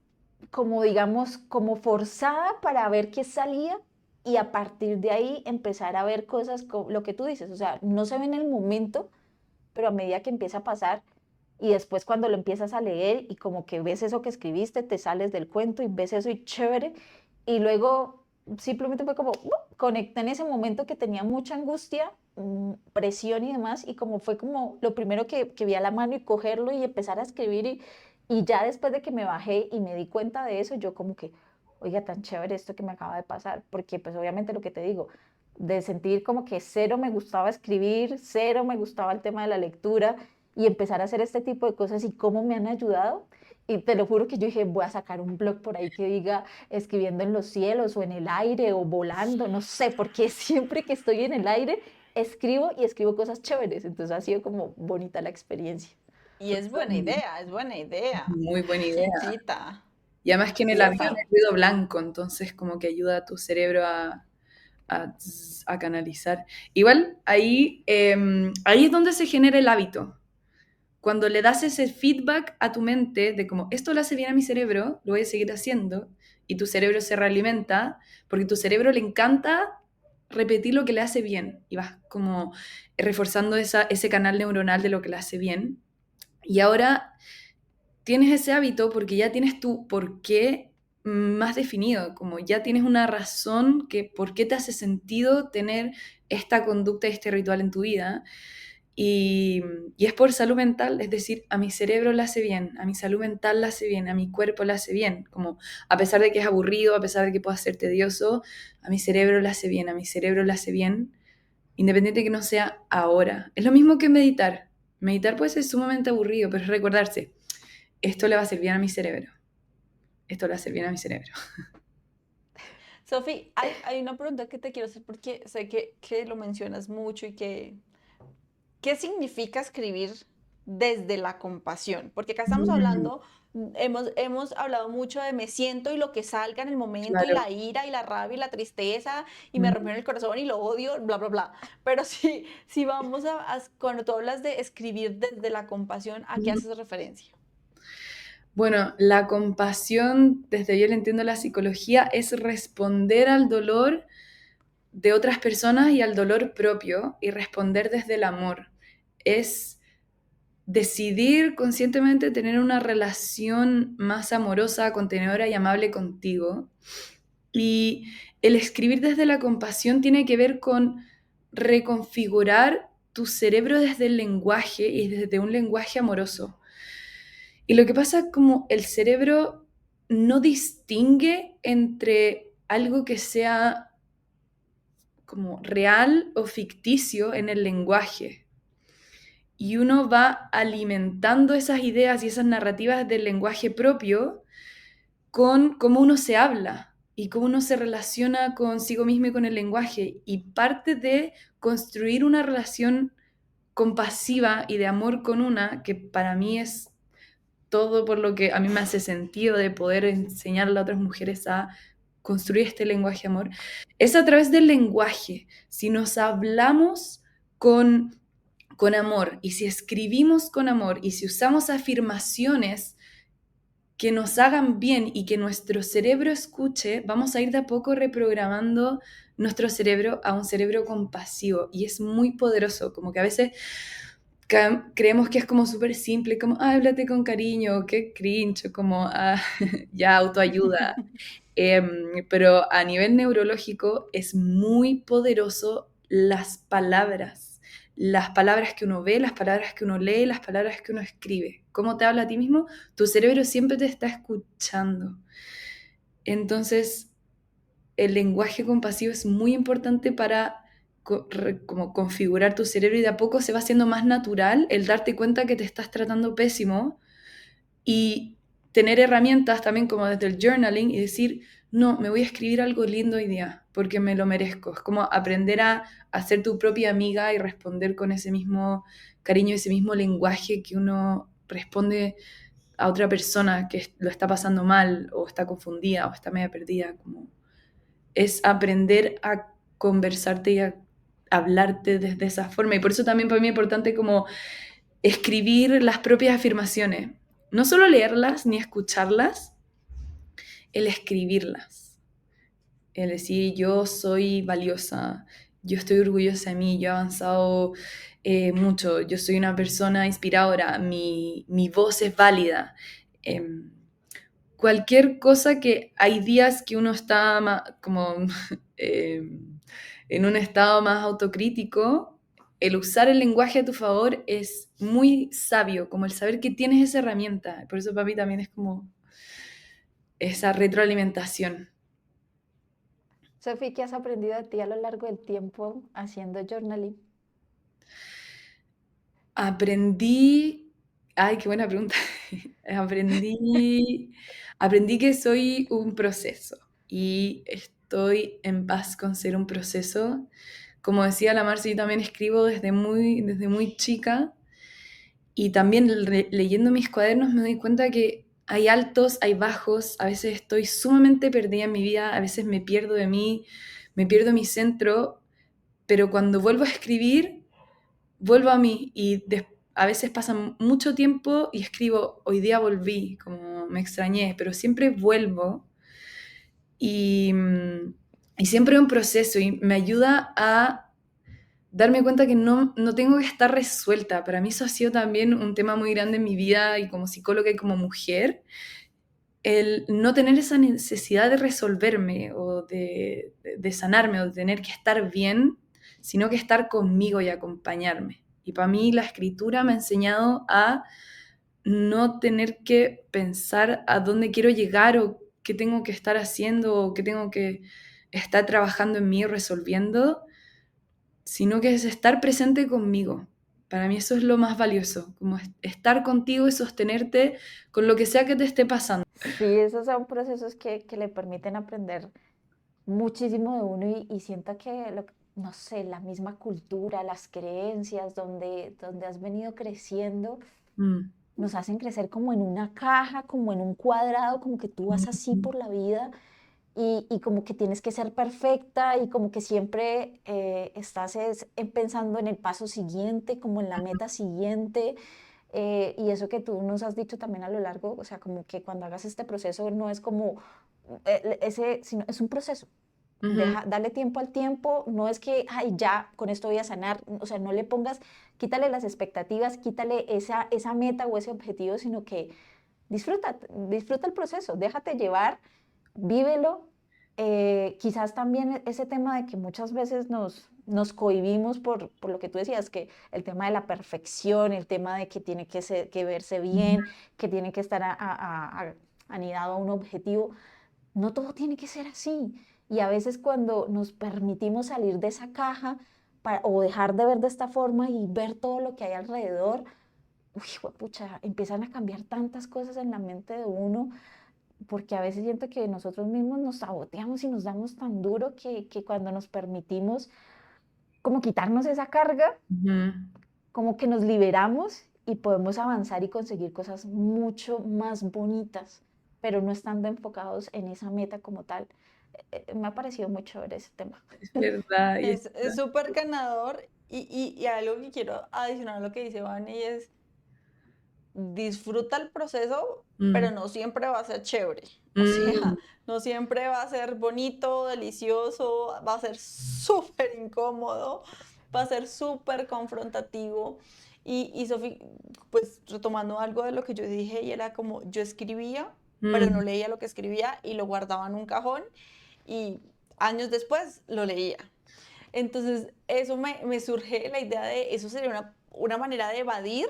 como, digamos, como forzada para ver qué salía y a partir de ahí empezar a ver cosas, lo que tú dices, o sea, no se ve en el momento, pero a medida que empieza a pasar y después cuando lo empiezas a leer y como que ves eso que escribiste, te sales del cuento y ves eso y chévere, y luego simplemente fue como, conecté en ese momento que tenía mucha angustia, presión y demás, y como fue como lo primero que vi a la mano y cogerlo y empezar a escribir y ya después de que me bajé y me di cuenta de eso, yo como que, oiga, tan chévere esto que me acaba de pasar, porque pues obviamente lo que te digo, de sentir como que cero me gustaba escribir, cero me gustaba el tema de la lectura y empezar a hacer este tipo de cosas y cómo me han ayudado. Y te lo juro que yo dije, voy a sacar un blog por ahí que diga escribiendo en los cielos o en el aire o volando, no sé, porque siempre que estoy en el aire escribo y escribo cosas chéveres. Entonces ha sido como bonita la experiencia. Y es buena idea. Muy buena idea. Ciencita. Y además que en el Sí, avión está. es ruido blanco, entonces como que ayuda a tu cerebro a canalizar. Igual ahí es donde se genera el hábito. Cuando le das ese feedback a tu mente de como esto le hace bien a mi cerebro, lo voy a seguir haciendo, y tu cerebro se realimenta, porque tu cerebro le encanta repetir lo que le hace bien, y vas como reforzando ese canal neuronal de lo que le hace bien. Y ahora tienes ese hábito porque ya tienes tu por qué más definido, como ya tienes una razón que por qué te hace sentido tener esta conducta, este ritual en tu vida. Y, y es por salud mental, es decir, a mi cerebro le hace bien, a mi salud mental le hace bien, a mi cuerpo le hace bien, como a pesar de que es aburrido, a pesar de que pueda ser tedioso, a mi cerebro le hace bien, a mi cerebro le hace bien, independiente de que no sea ahora. Es lo mismo que meditar. Meditar puede ser sumamente aburrido, pero es recordarse, esto le va a hacer bien a mi cerebro, esto le va a hacer bien a mi cerebro. Sofi, hay una pregunta que te quiero hacer porque sé que lo mencionas mucho y que, ¿qué significa escribir desde la compasión? Porque acá estamos Mm, hablando hemos hablado mucho de me siento y lo que salga en el momento y Claro. la ira y la rabia y la tristeza y me Mm. rompió el corazón y lo odio, bla, bla, bla. Pero si vamos cuando tú hablas de escribir desde la compasión, ¿a qué Ujú. haces referencia? Bueno, la compasión, desde yo le entiendo la psicología, es responder al dolor de otras personas y al dolor propio y responder desde el amor. Es decidir conscientemente tener una relación más amorosa, contenedora y amable contigo. Y el escribir desde la compasión tiene que ver con reconfigurar tu cerebro desde el lenguaje y desde un lenguaje amoroso. Y lo que pasa es como el cerebro no distingue entre algo que sea como real o ficticio en el lenguaje. Y uno va alimentando esas ideas y esas narrativas del lenguaje propio con cómo uno se habla y cómo uno se relaciona consigo mismo y con el lenguaje. Y parte de construir una relación compasiva y de amor con una, que para mí es todo por lo que a mí me hace sentido de poder enseñarle a otras mujeres a construir este lenguaje de amor, es a través del lenguaje. Si nos hablamos con amor y si escribimos con amor y si usamos afirmaciones que nos hagan bien y que nuestro cerebro escuche, vamos a ir de a poco reprogramando nuestro cerebro a un cerebro compasivo y es muy poderoso, como que a veces creemos que es como súper simple, como, ah, háblate con cariño, qué cringe, como, ah, ya, autoayuda. Pero a nivel neurológico es muy poderoso las palabras que uno ve, las palabras que uno lee, las palabras que uno escribe. ¿Cómo te habla a ti mismo? Tu cerebro siempre te está escuchando. Entonces, el lenguaje compasivo es muy importante para como configurar tu cerebro y de a poco se va haciendo más natural el darte cuenta que te estás tratando pésimo y tener herramientas también como desde el journaling y decir, no, me voy a escribir algo lindo hoy día porque me lo merezco. Es como aprender a ser tu propia amiga y responder con ese mismo cariño, ese mismo lenguaje que uno responde a otra persona que lo está pasando mal o está confundida o está media perdida. Como es aprender a conversarte y a hablarte desde esa forma. Y por eso también para mí es importante como escribir las propias afirmaciones. No solo leerlas ni escucharlas, el escribirlas. El decir, yo soy valiosa, yo estoy orgullosa de mí, yo he avanzado mucho, yo soy una persona inspiradora, mi voz es válida. Em, Cualquier cosa que hay días que uno está como en un estado más autocrítico, el usar el lenguaje a tu favor es muy sabio, como el saber que tienes esa herramienta. Por eso para mí también es como esa retroalimentación. Sofi, ¿qué has aprendido de ti a lo largo del tiempo haciendo journaling? Aprendí, ay, qué buena pregunta. Aprendí, aprendí que soy un proceso y estoy en paz con ser un proceso. Como decía la Marcia, yo también escribo desde muy chica y también leyendo mis cuadernos me doy cuenta que hay altos, hay bajos, a veces estoy sumamente perdida en mi vida, a veces me pierdo de mí, me pierdo mi centro, pero cuando vuelvo a escribir, vuelvo a mí y a veces pasa mucho tiempo y escribo, hoy día volví, como me extrañé, pero siempre vuelvo y, y siempre es un proceso y me ayuda a darme cuenta que no tengo que estar resuelta. Para mí eso ha sido también un tema muy grande en mi vida y como psicóloga y como mujer, el no tener esa necesidad de resolverme o de sanarme o de tener que estar bien, sino que estar conmigo y acompañarme. Y para mí la escritura me ha enseñado a no tener que pensar a dónde quiero llegar o qué tengo que estar haciendo o qué tengo que estar trabajando en mí o resolviendo, sino que es estar presente conmigo. Para mí eso es lo más valioso, como estar contigo y sostenerte con lo que sea que te esté pasando. Sí, esos son procesos que le permiten aprender muchísimo de uno y siento que, no sé, la misma cultura, las creencias donde has venido creciendo, Mm. nos hacen crecer como en una caja, como en un cuadrado, como que tú vas así por la vida y como que tienes que ser perfecta y como que siempre estás pensando en el paso siguiente, como en la meta siguiente. Y eso que tú nos has dicho también a lo largo, o sea, como que cuando hagas este proceso no es como sino es un proceso. Ujú. Dale tiempo al tiempo, no es que, ay, ya, con esto voy a sanar, o sea, no le pongas, quítale las expectativas, quítale esa meta o ese objetivo, sino que disfruta el proceso, déjate llevar, vívelo. Quizás también ese tema de que muchas veces nos cohibimos por lo que tú decías, que el tema de la perfección, el tema de que tiene que verse bien, que tiene que estar anidado a un objetivo, no todo tiene que ser así. Y a veces cuando nos permitimos salir de esa caja o dejar de ver de esta forma y ver todo lo que hay alrededor, uy, pucha, empiezan a cambiar tantas cosas en la mente de uno, porque a veces siento que nosotros mismos nos saboteamos y nos damos tan duro que cuando nos permitimos como quitarnos esa carga, Ujú. como que nos liberamos y podemos avanzar y conseguir cosas mucho más bonitas, pero no estando enfocados en esa meta como tal. Me ha parecido muy chévere ese tema. Es verdad. Es súper ganador y algo que quiero adicionar a lo que dice Vani es disfruta el proceso, Mm, pero no siempre va a ser chévere. O sea, mm, no siempre va a ser bonito, delicioso, va a ser súper incómodo, va a ser súper confrontativo. Y Sofi, pues retomando algo de lo que yo dije, y era como yo escribía, pero no mm. leía lo que escribía y lo guardaba en un cajón y años después lo leía. Entonces, eso me surge la idea de, eso sería una manera de evadir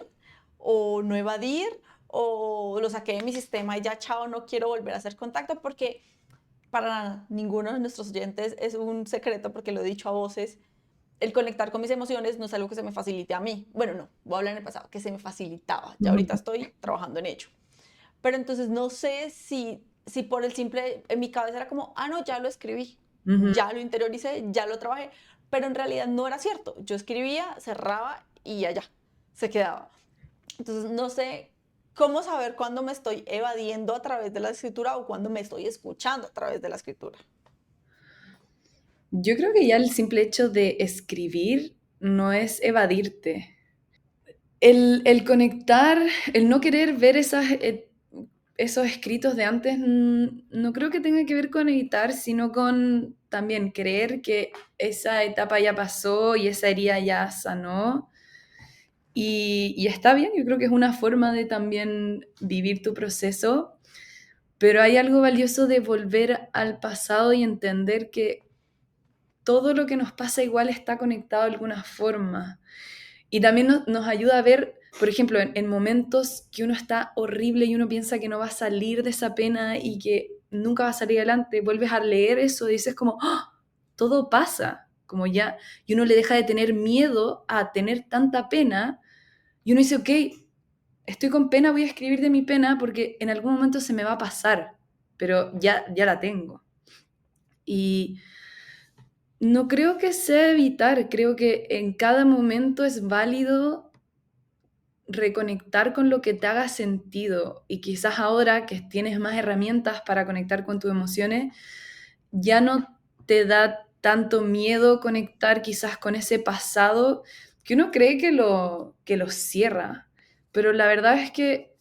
o no evadir, o lo saqué de mi sistema y ya, chao, no quiero volver a hacer contacto, porque para nada, ninguno de nuestros oyentes es un secreto, porque lo he dicho a voces, el conectar con mis emociones no es algo que se me facilite a mí. Bueno, no, voy a hablar en el pasado, que se me facilitaba, ya ahorita Ujú, estoy trabajando en ello. Pero entonces no sé si por el simple, en mi cabeza era como, ah, no, ya lo escribí, ujú. ya lo interioricé, ya lo trabajé, pero en realidad no era cierto. Yo escribía, cerraba y allá se quedaba. Entonces no sé cómo saber cuándo me estoy evadiendo a través de la escritura o cuándo me estoy escuchando a través de la escritura. Yo creo que ya el simple hecho de escribir no es evadirte. El conectar, el no querer ver esos escritos de antes, no creo que tenga que ver con evitar, sino con también creer que esa etapa ya pasó y esa herida ya sanó. Y está bien, yo creo que es una forma de también vivir tu proceso, pero hay algo valioso de volver al pasado y entender que todo lo que nos pasa igual está conectado de alguna forma. Y también nos ayuda a ver, por ejemplo, en momentos que uno está horrible y uno piensa que no va a salir de esa pena y que nunca va a salir adelante, vuelves a leer eso y dices como, ¡ah! Todo pasa, como ya, y uno le deja de tener miedo a tener tanta pena y uno dice, ok, estoy con pena, voy a escribir de mi pena porque en algún momento se me va a pasar, pero ya la tengo. Y no creo que sea evitar, creo que en cada momento es válido reconectar con lo que te haga sentido y quizás ahora que tienes más herramientas para conectar con tus emociones, ya no te da tanto miedo conectar quizás con ese pasado que uno cree que lo cierra, pero la verdad es que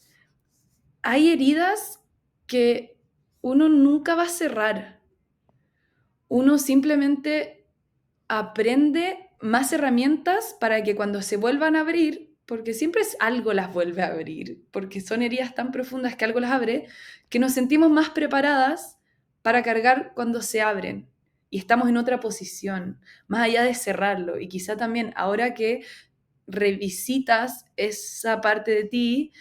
hay heridas que uno nunca va a cerrar. Uno simplemente aprende más herramientas para que cuando se vuelvan a abrir, porque siempre es algo las vuelve a abrir, porque son heridas tan profundas que algo las abre, que nos sentimos más preparadas para cargar cuando se abren y estamos en otra posición, más allá de cerrarlo. Y quizá también ahora que revisitas esa parte de ti,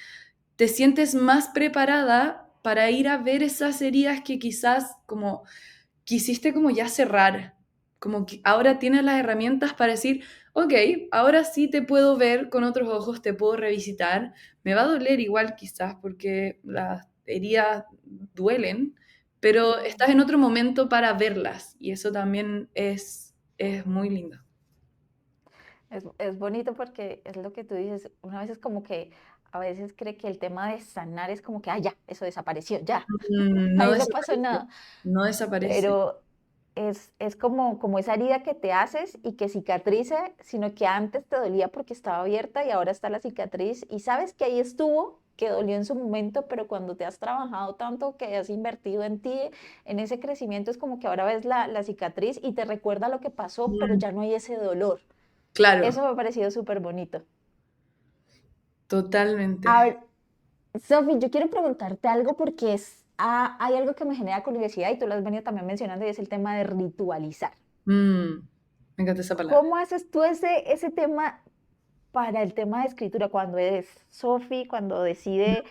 te sientes más preparada para ir a ver esas heridas que quizás como quisiste como ya cerrar, como que ahora tienes las herramientas para decir, ok, ahora sí te puedo ver con otros ojos, te puedo revisitar, me va a doler igual quizás porque las heridas duelen, pero estás en otro momento para verlas y eso también es muy lindo. Es bonito porque es lo que tú dices, una vez es como que a veces cree que el tema de sanar es como que, ah, ya, eso desapareció, ya, No ahí no pasó desaparece, nada. no desaparece. Pero es como esa herida que te haces y que cicatriza, sino que antes te dolía porque estaba abierta y ahora está la cicatriz y sabes que ahí estuvo, que dolió en su momento, pero cuando te has trabajado tanto, que has invertido en ti, en ese crecimiento, es como que ahora ves la cicatriz y te recuerda lo que pasó, pero Mm, ya no hay ese dolor. claro, Eso me ha parecido súper bonito. totalmente. A ver, Sofi, yo quiero preguntarte algo porque hay algo que me genera curiosidad y tú lo has venido también mencionando y es el tema de ritualizar. Mm, me encanta esa palabra. ¿Cómo haces tú ese tema para el tema de escritura cuando eres Sofi, cuando decide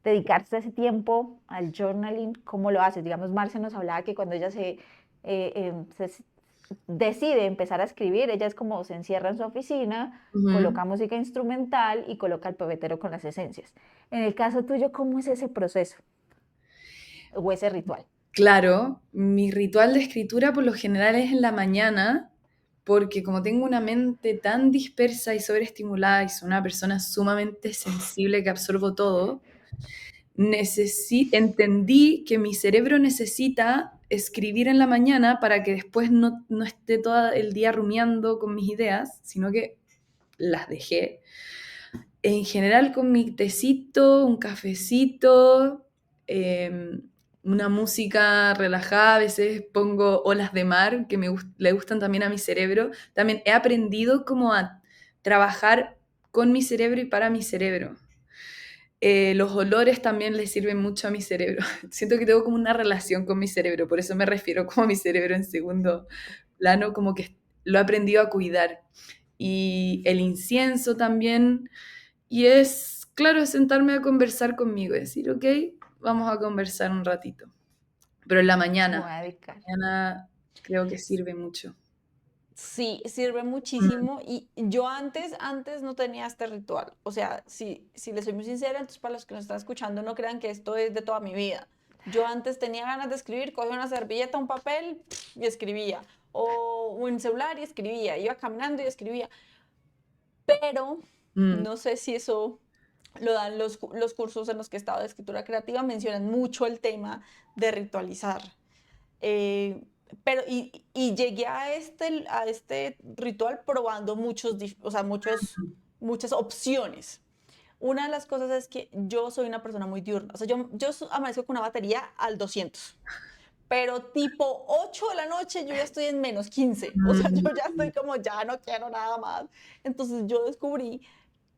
dedicarse ese tiempo al journaling? ¿Cómo lo haces? Digamos, Marcia nos hablaba que cuando ella decide empezar a escribir, ella es como se encierra en su oficina, Ujú. coloca música instrumental y coloca el pebetero con las esencias. En el caso tuyo, ¿cómo es ese proceso o ese ritual? Claro, mi ritual de escritura por lo general es en la mañana, porque como tengo una mente tan dispersa y sobreestimulada y soy una persona sumamente sensible que absorbo todo, entendí que mi cerebro necesita escribir en la mañana para que después no esté todo el día rumiando con mis ideas, sino que las dejé. En general con mi tecito, un cafecito, una música relajada, a veces pongo olas de mar que le gustan también a mi cerebro. También he aprendido como a trabajar con mi cerebro y para mi cerebro. Los olores también le sirven mucho a mi cerebro. Siento que tengo como una relación con mi cerebro, por eso me refiero como a mi cerebro en segundo plano, como que lo he aprendido a cuidar. Y el incienso también. Y es, claro, sentarme a conversar conmigo, decir, ok, vamos a conversar un ratito. Pero en Me voy a dedicar. mañana creo que sirve mucho. Sí, sirve Mm, muchísimo y yo antes no tenía este ritual. O sea, si les soy muy sincera, entonces para los que nos están escuchando no crean que esto es de toda mi vida. Yo antes tenía ganas de escribir, cogía una servilleta, un papel y escribía. O un celular y escribía. Iba caminando y escribía. Pero mm, no sé si eso lo dan los cursos en los que he estado de escritura creativa, mencionan mucho el tema de ritualizar. Eh, pero y llegué a este ritual probando o sea, muchas opciones. Una de las cosas es que yo soy una persona muy diurna. O sea, amanezco con una batería al 200, pero tipo 8 de la noche yo ya estoy en -15. O sea, yo ya estoy mm, como, ya no quiero nada más. Entonces yo descubrí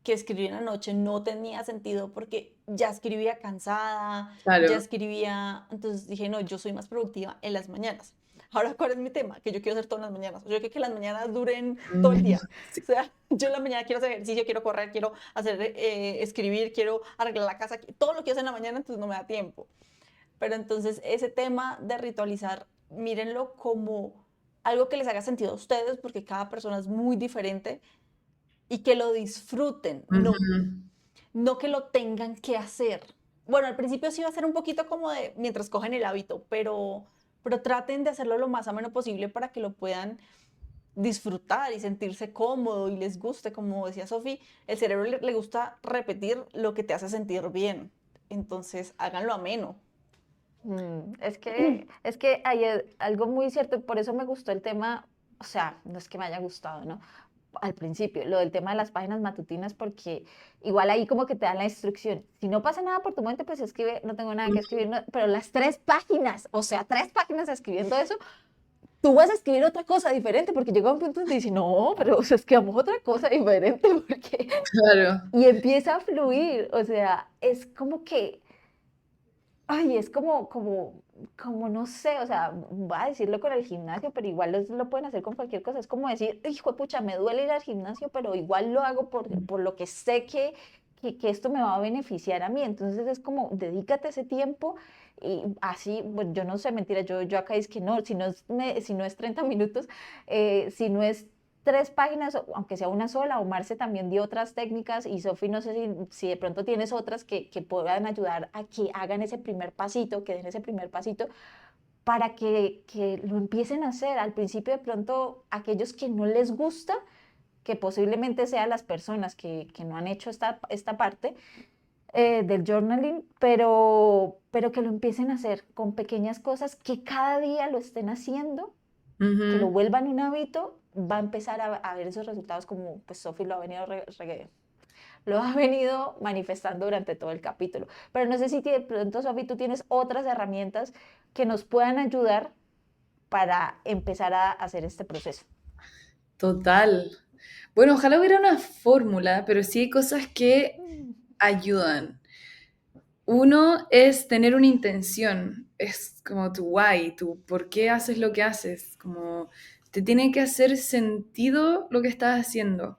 que escribir en la noche no tenía sentido porque ya escribía cansada, ya claro. escribía, entonces dije, no, yo soy más productiva en las mañanas. Ahora, ¿cuál es mi tema? Que yo quiero hacer todo en las mañanas. Yo quiero que las mañanas duren todo el Mm, día. sí, O sea, yo en la mañana quiero hacer ejercicio, quiero correr, quiero hacer, escribir, quiero arreglar la casa, todo lo quiero hacer en la mañana, entonces no me da tiempo. Pero entonces ese tema de ritualizar, mírenlo como algo que les haga sentido a ustedes, porque cada persona es muy diferente y que lo disfruten, ujú. no que lo tengan que hacer. Bueno, al principio sí va a ser un poquito como de mientras cogen el hábito, pero traten de hacerlo lo más ameno posible para que lo puedan disfrutar y sentirse cómodo y les guste. Como decía Sofi, el cerebro le gusta repetir lo que te hace sentir bien. Entonces, háganlo ameno. Es que hay algo muy cierto, y por eso me gustó el tema, o sea, no es que me haya gustado, ¿no? Al principio, lo del tema de las páginas matutinas, porque igual ahí como que te dan la instrucción, si no pasa nada por tu mente, pues escribe, no tengo nada que escribir, pero las 3 páginas, o sea, 3 páginas escribiendo eso, tú vas a escribir otra cosa diferente, porque llega un punto donde dices, no, pero o sea, escribamos otra cosa diferente, porque, Claro. y empieza a fluir, o sea, es como que ay, es como no sé, o sea, voy a decirlo con el gimnasio, pero igual lo pueden hacer con cualquier cosa. Es como decir, hijo de pucha, me duele ir al gimnasio, pero igual lo hago por lo que sé que esto me va a beneficiar a mí. Entonces es como, dedícate ese tiempo y así, pues yo no sé, mentira, yo acá es que no, si no es 30 minutos, si no es 3 páginas, aunque sea una sola, o Marce también dio otras técnicas y Sofi, no sé si de pronto tienes otras que puedan ayudar a que hagan ese primer pasito, que den ese primer pasito para que lo empiecen a hacer. Al principio de pronto aquellos que no les gusta, que posiblemente sean las personas que no han hecho esta parte, del journaling, pero que lo empiecen a hacer con pequeñas cosas, que cada día lo estén haciendo, que lo Ujú. vuelvan un hábito, va a empezar a ver esos resultados como pues Sofi lo ha venido, lo ha venido manifestando durante todo el capítulo. Pero no sé si de pronto, Sofi, tú tienes otras herramientas que nos puedan ayudar para empezar a hacer este proceso. Total. Bueno, ojalá hubiera una fórmula, pero sí hay cosas que ayudan. Uno es tener una intención, es como tu why, tu por qué haces lo que haces, como te tiene que hacer sentido lo que estás haciendo.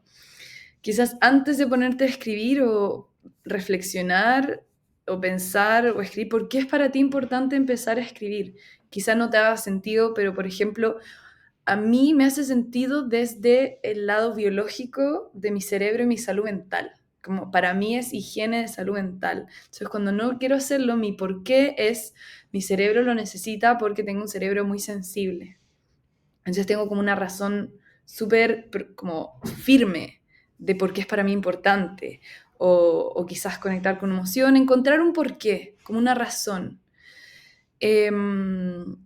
Quizás antes de ponerte a escribir o reflexionar o pensar o escribir, ¿por qué es para ti importante empezar a escribir? Quizás no te haga sentido, pero por ejemplo, a mí me hace sentido desde el lado biológico de mi cerebro y mi salud mental. Como para mí es higiene de salud mental. Entonces, cuando no quiero hacerlo, mi por qué es mi cerebro lo necesita porque tengo un cerebro muy sensible. Entonces, tengo como una razón súper como firme de por qué es para mí importante. O quizás conectar con emoción, encontrar un porqué, como una razón. Em,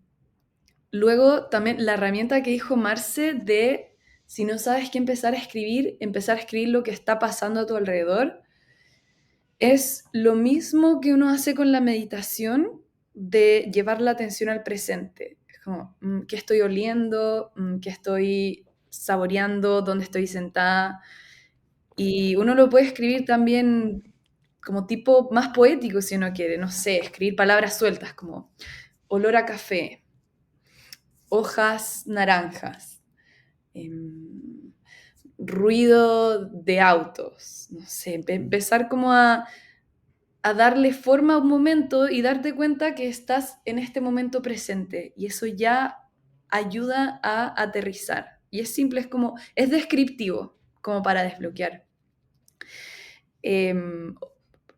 Luego también la herramienta que dijo Marce de si no sabes qué empezar a escribir lo que está pasando a tu alrededor, es lo mismo que uno hace con la meditación de llevar la atención al presente. Es como, ¿qué estoy oliendo? ¿Qué estoy saboreando? ¿Dónde estoy sentada? Y uno lo puede escribir también como tipo más poético si uno quiere, no sé, escribir palabras sueltas como olor a café, hojas naranjas, em, ruido de autos, no sé, empezar como a darle forma a un momento y darte cuenta que estás en este momento presente y eso ya ayuda a aterrizar. Y es simple, es como, es descriptivo, como para desbloquear. Em,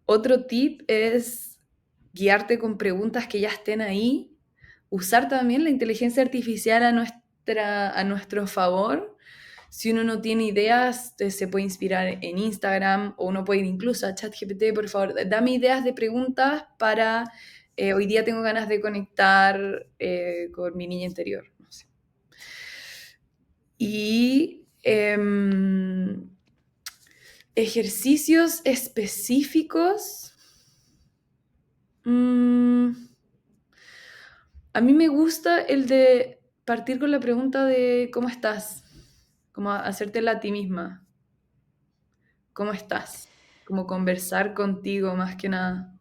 Otro tip es guiarte con preguntas que ya estén ahí, usar también la inteligencia artificial a nuestro favor. Si uno no tiene ideas, se puede inspirar en Instagram o uno puede ir incluso a ChatGPT, por favor, dame ideas de preguntas para hoy día tengo ganas de conectar con mi niña interior. No sé. Y ejercicios específicos. Mm, a mí me gusta el de partir con la pregunta de ¿cómo estás? Como hacértela a ti misma. ¿Cómo estás? Como conversar contigo más que nada.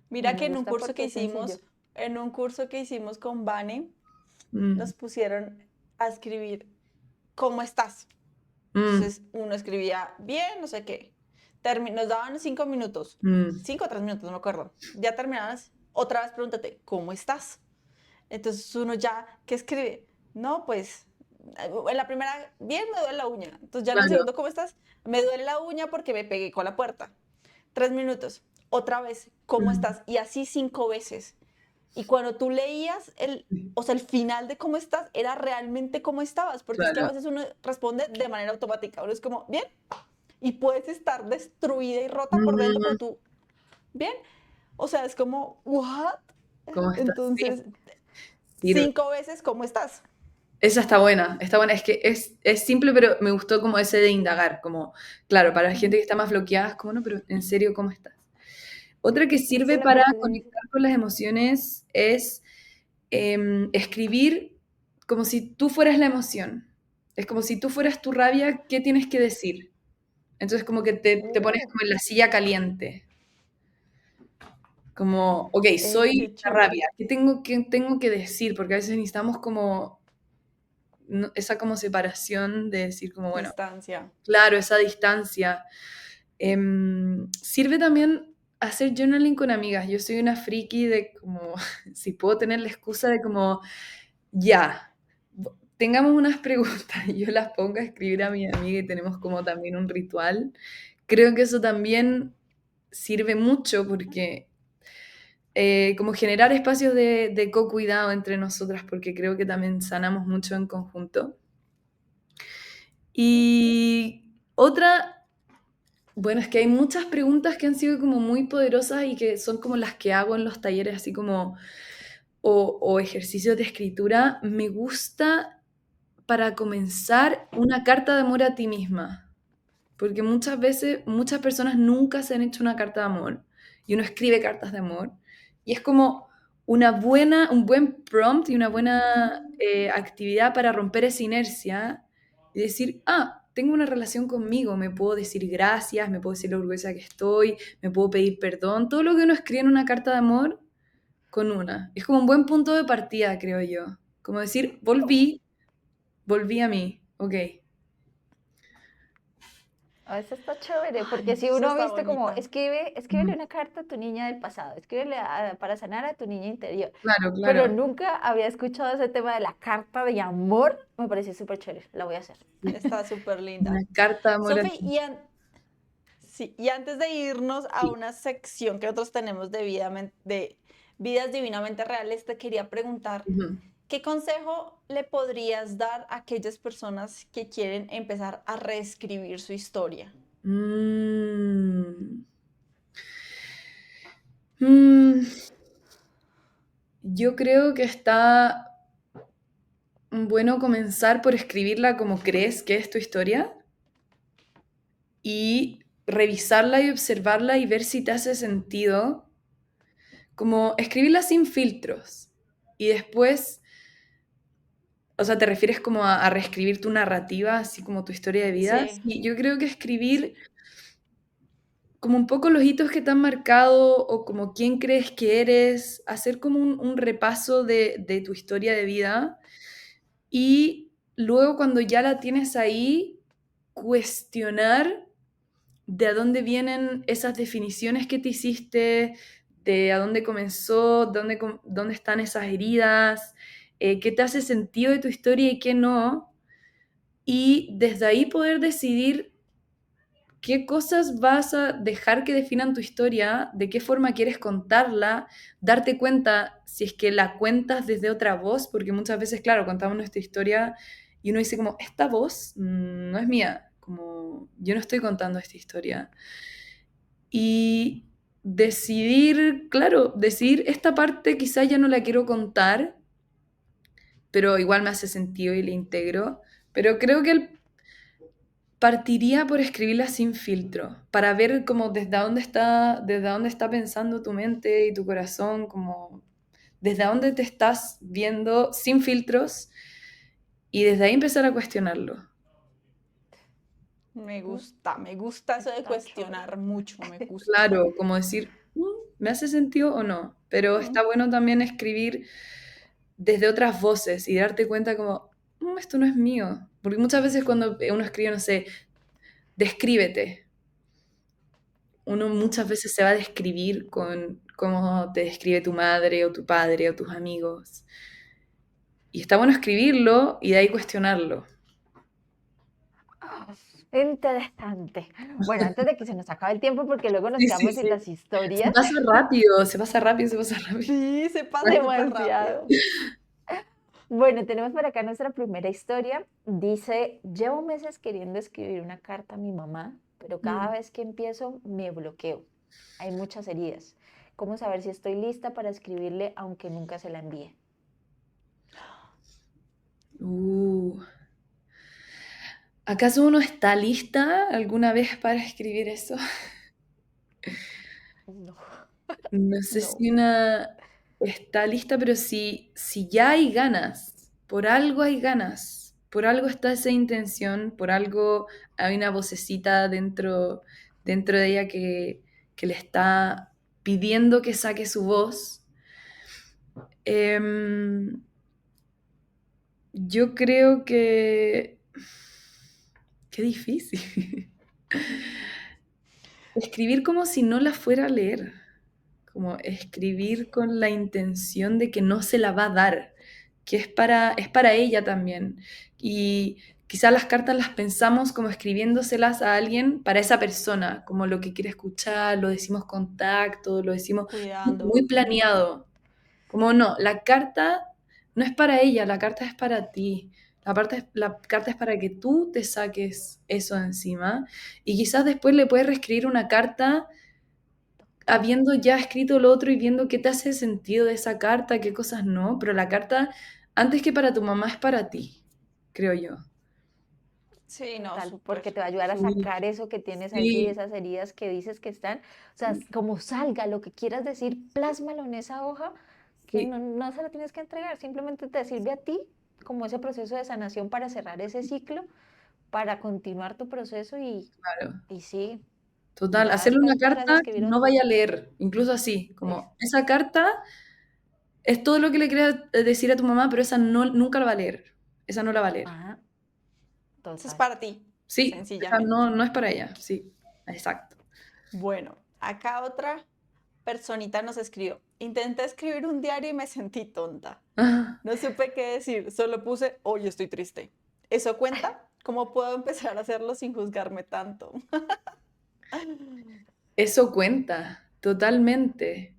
Mira Me que gusta porque es sencillo. en un curso que hicimos con Vane, Mm, nos pusieron a escribir ¿cómo estás? mm, Entonces uno escribía bien, no sé qué. Nos daban 5 minutos, mm. 5 o 3 minutos, no me acuerdo. Ya terminabas, otra vez pregúntate, ¿cómo estás? Entonces uno ya, ¿qué escribe? No, pues en la primera, bien, me duele la uña. Entonces ya en el Claro. segundo, ¿cómo estás? Me duele la uña porque me pegué con la puerta. 3 minutos, otra vez, ¿cómo Mm, estás? Y así 5 veces. Y cuando tú leías o sea, el final de cómo estás, era realmente cómo estabas, porque es que a claro. veces uno responde de manera automática. Uno es como, bien, y puedes estar destruida y rota por dentro, pero Mm, tú, bien. O sea, es como, ¿what? ¿cómo estás? Sí, Entonces, sirve. 5 veces, ¿cómo estás? Esa está buena, está buena. Es que es simple, pero me gustó como ese de indagar. Como, claro, para la gente que está más bloqueada, es como, no, pero en serio, ¿cómo estás? Otra que Sí, sirve lo que para tú dices. conectar con las emociones es escribir como si tú fueras la emoción. Es como si tú fueras tu rabia, ¿qué tienes que decir? Entonces como que te pones Uh, como en la silla caliente. Como, ok, soy Qué la chévere. rabia, ¿qué tengo que decir? Porque a veces necesitamos como esa como separación de decir como, bueno, Distancia. claro, esa distancia. Sirve también hacer journaling con amigas. Yo soy una friki de como, si puedo tener la excusa de como, ya, tengamos unas preguntas y yo las pongo a escribir a mi amiga y tenemos como también un ritual. Creo que eso también sirve mucho porque como generar espacios de co-cuidado entre nosotras porque creo que también sanamos mucho en conjunto. Y otra Bueno, es que hay muchas preguntas que han sido como muy poderosas y que son como las que hago en los talleres, así como, o ejercicios de escritura. Me gusta para comenzar una carta de amor a ti misma, porque muchas veces, muchas personas nunca se han hecho una carta de amor y uno escribe cartas de amor y es como un buen prompt y una buena actividad para romper esa inercia y decir, tengo una relación conmigo, me puedo decir gracias, me puedo decir lo orgullosa que estoy, me puedo pedir perdón, todo lo que uno escribe en una carta de amor con una. Es como un buen punto de partida, creo yo. Como decir, volví a mí, ok. Eso está chévere, porque Ay, si eso uno está viste como, bonita. escríbele una carta a tu niña del pasado, para sanar a tu niña interior, Claro, pero claro. nunca había escuchado ese tema de la carta de amor, me pareció súper chévere, la voy a hacer. Está súper Una linda. carta de amor a Sofi, ti. sí, y antes de irnos a Sí. una sección que nosotros tenemos de vidas divinamente reales, te quería preguntar, Ujú. ¿qué consejo le podrías dar a aquellas personas que quieren empezar a reescribir su historia? Mm. Mm, yo creo que está bueno comenzar por escribirla como crees que es tu historia y revisarla y observarla y ver si te hace sentido, como escribirla sin filtros. Y después, o sea, ¿te refieres como a reescribir tu narrativa, así como tu historia de vida? Sí, Sí, yo creo que escribir sí. como un poco los hitos que te han marcado o como quién crees que eres, hacer como un repaso de tu historia de vida y luego cuando ya la tienes ahí, cuestionar de a dónde vienen esas definiciones que te hiciste, de a dónde comenzó, dónde están esas heridas, qué te hace sentido de tu historia y qué no, y desde ahí poder decidir qué cosas vas a dejar que definan tu historia, de qué forma quieres contarla, darte cuenta si es que la cuentas desde otra voz, porque muchas veces, claro, contamos nuestra historia y uno dice como, esta voz no es mía, como yo no estoy contando esta historia. Y decidir, claro, decidir esta parte quizá ya no la quiero contar, pero igual me hace sentido y la integro, pero creo que partiría por escribirla sin filtro, para ver como desde dónde está pensando tu mente y tu corazón, como desde dónde te estás viendo sin filtros y desde ahí empezar a cuestionarlo. Mm, Me gusta eso de está chévere. cuestionar mucho, me gusta. Claro, como decir, ¿me hace sentido o no? Pero Mm, está bueno también escribir desde otras voces y darte cuenta como, esto no es mío. Porque muchas veces cuando uno escribe, no sé, descríbete, uno muchas veces se va a describir con cómo te describe tu madre o tu padre o tus amigos. Y está bueno escribirlo y de ahí cuestionarlo. Ah, interesante. Bueno, antes de que se nos acabe el tiempo, porque luego nos Sí, sí, quedamos sin sí. las Se historias. pasa rápido, se pasa rápido, se pasa rápido. sí, se pasa súper rápido. Demasiado. Bueno, tenemos por acá nuestra primera historia. Dice, llevo meses queriendo escribir una carta a mi mamá, pero cada Mm. vez que empiezo me bloqueo. Hay muchas heridas. ¿Cómo saber si estoy lista para escribirle aunque nunca se la envíe? Uh. ¿Acaso uno está lista alguna vez para escribir eso? No, No sé no. si una está lista, pero si ya hay ganas, por algo hay ganas, por algo está esa intención, por algo hay una vocecita dentro de ella que le está pidiendo que saque su voz. Em, yo creo que... Qué difícil. Escribir como si no la fuera a leer. Como escribir con la intención de que no se la va a dar, que es para ella también. Y quizás las cartas las pensamos como escribiéndoselas a alguien para esa persona, como lo que quiere escuchar, lo decimos con tacto, lo decimos Cuidando. muy planeado. Como no, la carta no es para ella, la carta es para ti. la carta es para que tú te saques eso de encima y quizás después le puedes reescribir una carta habiendo ya escrito lo otro y viendo qué te hace sentido de esa carta, qué cosas no, pero la carta, antes que para tu mamá, es para ti, creo yo. Sí, no, Total, súper. porque te va a ayudar a Sí, sacar eso que tienes allí, sí, esas heridas que dices que están, o sea, como salga lo que quieras decir, plásmalo en esa hoja, que sí, no se la tienes que entregar, simplemente te sirve a ti como ese proceso de sanación para cerrar ese ciclo, para continuar tu proceso claro. y sí, Total, ya hacerle una después podrás carta que escribir no otra. vaya a leer, incluso así, Es, como esa carta es todo lo que le quería decir a tu mamá, pero esa no, nunca la va a leer, esa no la va a leer. ah, Eso es total. para ti, Sí, esa sencillamente. no, no es para ella, sí, exacto. Bueno, acá otra personita nos escribió. Intenté escribir un diario y me sentí tonta. Ah, No supe qué decir, solo puse, hoy estoy triste. ¿Eso cuenta? ¿Cómo puedo empezar a hacerlo sin juzgarme tanto? eso cuenta, totalmente.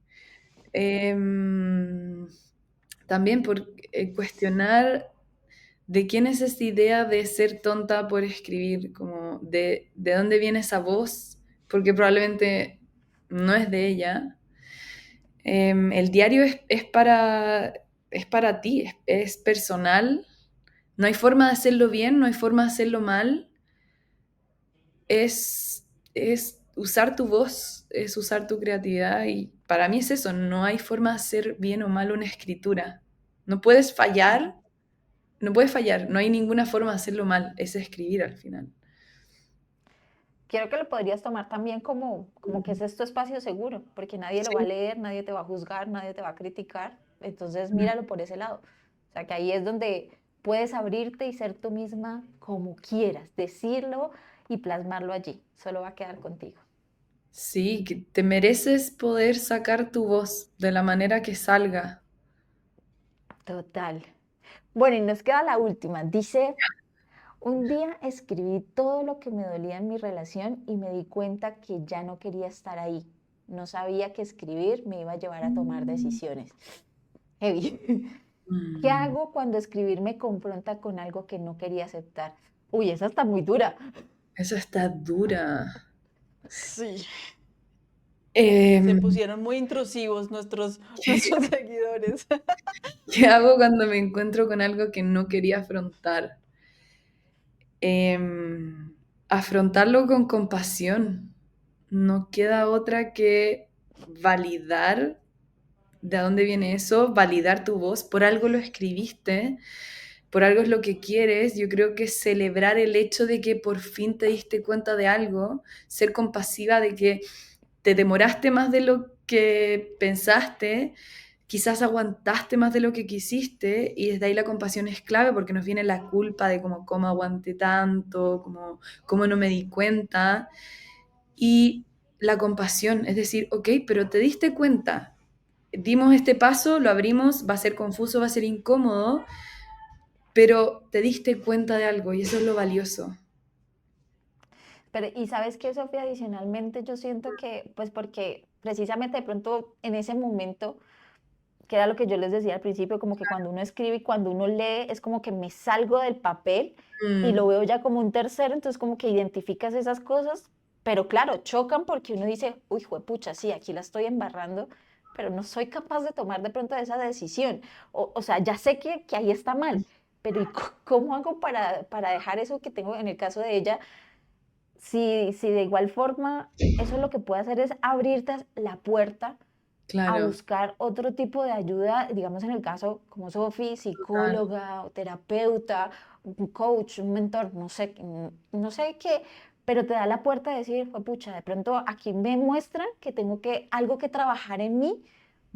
Em, También por cuestionar de quién es esta idea de ser tonta por escribir, como de dónde viene esa voz, porque probablemente no es de ella. El diario es para ti, es personal, no hay forma de hacerlo bien, no hay forma de hacerlo mal, es usar tu voz, es usar tu creatividad y para mí es eso, no hay forma de hacer bien o mal una escritura. No puedes fallar, no puedes fallar, no hay ninguna forma de hacerlo mal, es escribir al final. Quiero que lo podrías tomar también como que ese es tu espacio seguro, porque nadie lo va a Sí. leer, nadie te va a juzgar, nadie te va a criticar. Entonces Mm. míralo por ese lado. O sea, que ahí es donde puedes abrirte y ser tú misma como quieras, decirlo y plasmarlo allí. Solo va a quedar contigo. Sí, que te mereces poder sacar tu voz de la manera que salga. Total. Bueno, y nos queda la última. Dice, un día escribí todo lo que me dolía en mi relación y me di cuenta que ya no quería estar ahí. No sabía que escribir me iba a llevar a tomar Mm. decisiones. Heavy. ¿Qué Mm. hago cuando escribir me confronta con algo que no quería aceptar? Uy, esa está muy dura. Eso está dura. Sí, se Em, pusieron muy intrusivos nuestros seguidores. ¿Qué hago cuando me encuentro con algo que no quería afrontar? Afrontarlo con compasión. No queda otra que validar de dónde viene eso, validar tu voz. Por algo lo escribiste, por algo es lo que quieres. Yo creo que celebrar el hecho de que por fin te diste cuenta de algo, ser compasiva de que te demoraste más de lo que pensaste, quizás aguantaste más de lo que quisiste y desde ahí la compasión es clave porque nos viene la culpa de como cómo aguanté tanto, cómo no me di cuenta y la compasión, es decir, ok, pero te diste cuenta, dimos este paso, lo abrimos, va a ser confuso, va a ser incómodo, pero te diste cuenta de algo y eso es lo valioso. Pero, y sabes qué, Sofía, adicionalmente yo siento que, pues porque precisamente de pronto en ese momento, que era lo que yo les decía al principio, como que cuando uno escribe y cuando uno lee, es como que me salgo del papel y lo Mm, veo ya como un tercero, entonces como que identificas esas cosas, pero claro, chocan porque uno dice, uy, juepucha, sí, aquí la estoy embarrando, pero no soy capaz de tomar de pronto esa decisión. O sea, ya sé que ahí está mal, pero ¿y cómo hago para dejar eso que tengo en el caso de ella? Si de igual forma, eso lo que puede hacer es abrirte la puerta a claro, buscar otro tipo de ayuda, digamos en el caso como Sofi, total, psicóloga o terapeuta, un coach, un mentor, no sé, no sé qué, pero te da la puerta de decir, pucha, de pronto aquí me muestran que tengo algo que trabajar en mí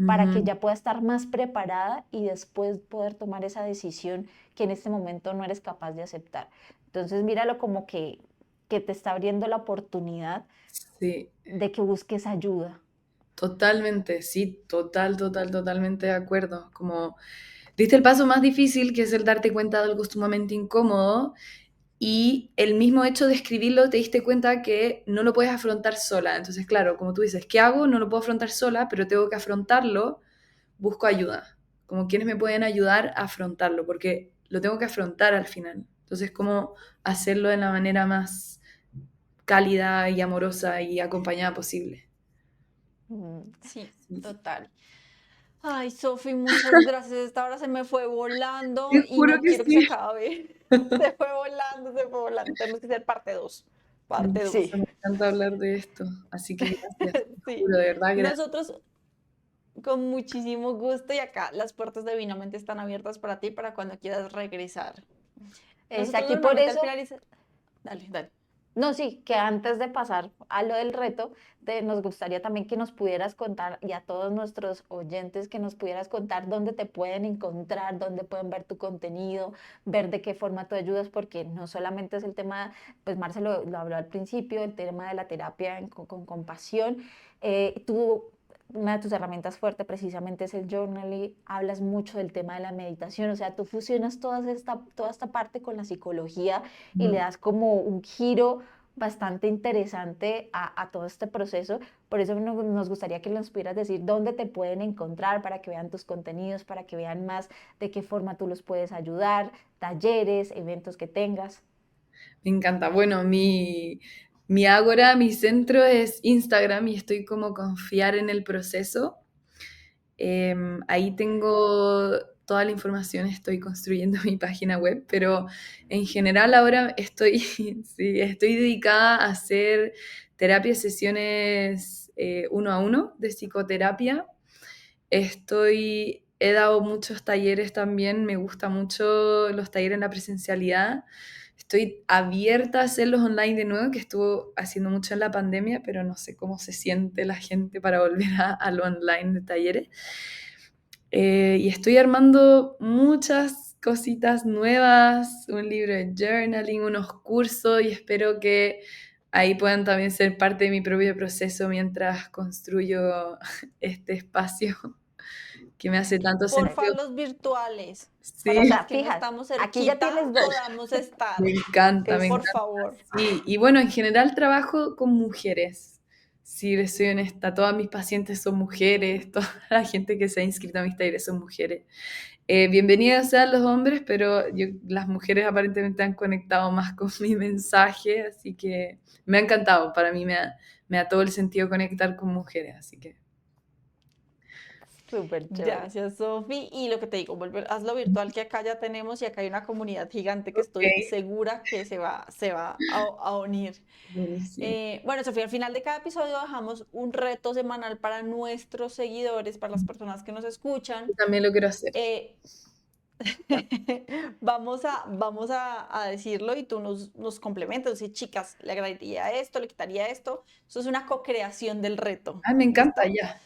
para que ujú, ya pueda estar más preparada y después poder tomar esa decisión que en este momento no eres capaz de aceptar. Entonces, míralo como que te está abriendo la oportunidad sí. de que busques ayuda. Totalmente, sí, totalmente de acuerdo. Como diste el paso más difícil, que es el darte cuenta de algo sumamente incómodo, y el mismo hecho de escribirlo te diste cuenta que no lo puedes afrontar sola. Entonces, claro, como tú dices, ¿qué hago? No lo puedo afrontar sola, pero tengo que afrontarlo, busco ayuda. Como quienes me pueden ayudar a afrontarlo, porque lo tengo que afrontar al final. Entonces, cómo hacerlo de la manera más cálida y amorosa y acompañada posible. Mm, Sí, Sí. total. Ay, Sofi, muchas gracias. Esta hora se me fue volando Te y juro no que quiero que se sí. acabe. Se fue volando, se fue volando. Tenemos que hacer parte 2. Parte 2. sí. Me encanta hablar de esto, así que gracias, te Sí. juro, de verdad, gracias. Nosotros con muchísimo gusto y acá las puertas de Vinamente están abiertas para ti para cuando quieras regresar. Nosotros Aquí por normalmente al eso, finalizar... Dale, dale. no, sí, que antes de pasar a lo del reto, nos gustaría también que nos pudieras contar, y a todos nuestros oyentes, que nos pudieras contar dónde te pueden encontrar, dónde pueden ver tu contenido, ver de qué forma tú ayudas, porque no solamente es el tema, pues Marcelo lo habló al principio, el tema de la terapia con compasión. Tú, una de tus herramientas fuertes precisamente es el journaling, hablas mucho del tema de la meditación, o sea, tú fusionas toda esta parte con la psicología y le das como un giro bastante interesante a todo este proceso. Por eso nos gustaría que nos pudieras decir dónde te pueden encontrar para que vean tus contenidos, para que vean más de qué forma tú los puedes ayudar, talleres, eventos que tengas. Me encanta. Bueno, mi ágora, mi centro es Instagram y estoy como confiar en el proceso. Ahí tengo toda la información, estoy construyendo mi página web, pero en general ahora estoy, sí, estoy dedicada a hacer terapias, sesiones 1 a 1 de psicoterapia. He dado muchos talleres también, me gusta mucho los talleres en la presencialidad. Estoy abierta a hacerlos online de nuevo, que estuvo haciendo mucho en la pandemia, pero no sé cómo se siente la gente para volver a lo online de talleres. Y estoy armando muchas cositas nuevas, un libro de journaling, unos cursos, y espero que ahí puedan también ser parte de mi propio proceso mientras construyo este espacio que me hace tanto Porfa, sentido. los virtuales, para O Sí, los sea, que no fijas, estamos aquí ya cerquita, tienes dos. podamos estar. me encanta, me Es, Por encanta. favor. Sí, y bueno, en general trabajo con mujeres. Si les soy honesta, todas mis pacientes son mujeres, toda la gente que se ha inscrito a mis talleres son mujeres. Bienvenidas sean los hombres, pero las mujeres aparentemente han conectado más con mi mensaje, así que me ha encantado. Para mí me da todo el sentido conectar con mujeres, así que... súper chévere. Gracias, Sofi. Y lo que te digo, hazlo virtual que acá ya tenemos y acá hay una comunidad gigante que Ok, estoy segura que se va a unir. buenísimo. Bueno, Sofía, al final de cada episodio dejamos un reto semanal para nuestros seguidores, para las personas que nos escuchan. Yo también lo quiero hacer. Eh, vamos a decirlo y tú nos complementas. Sí, chicas, le agregaría esto, le quitaría esto. Eso es una co-creación del reto. Ay, me encanta, ¿Listo? ya.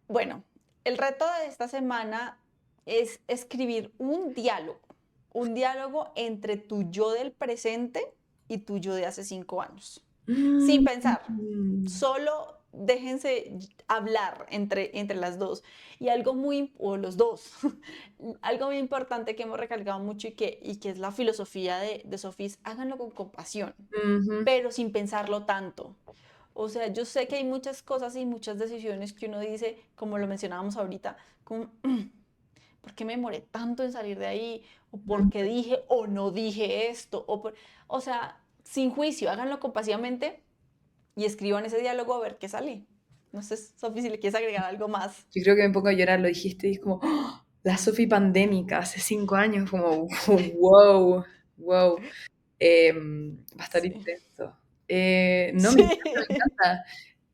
Bueno, el reto de esta semana es escribir un diálogo entre tu yo del presente y tu yo de hace 5 años. Sin pensar, Mm. solo déjense hablar entre las dos. Y algo muy, o los dos, algo muy importante que hemos recalcado mucho y que es la filosofía de Sofía es háganlo con compasión, Ujú. pero sin pensarlo tanto. O sea, yo sé que hay muchas cosas y muchas decisiones que uno dice, como lo mencionábamos ahorita, como, ¿por qué me demoré tanto en salir de ahí? ¿O por qué dije o no dije esto? O sea, sin juicio, háganlo compasivamente y escriban ese diálogo a ver qué sale. No sé, Sofi, si le quieres agregar algo más. Yo creo que me pongo a llorar, lo dijiste, y es como, ¡oh! La Sofi pandémica, hace 5 años, como, wow, wow. Va a estar Sí. intenso. No, me Sí. encanta, me encanta.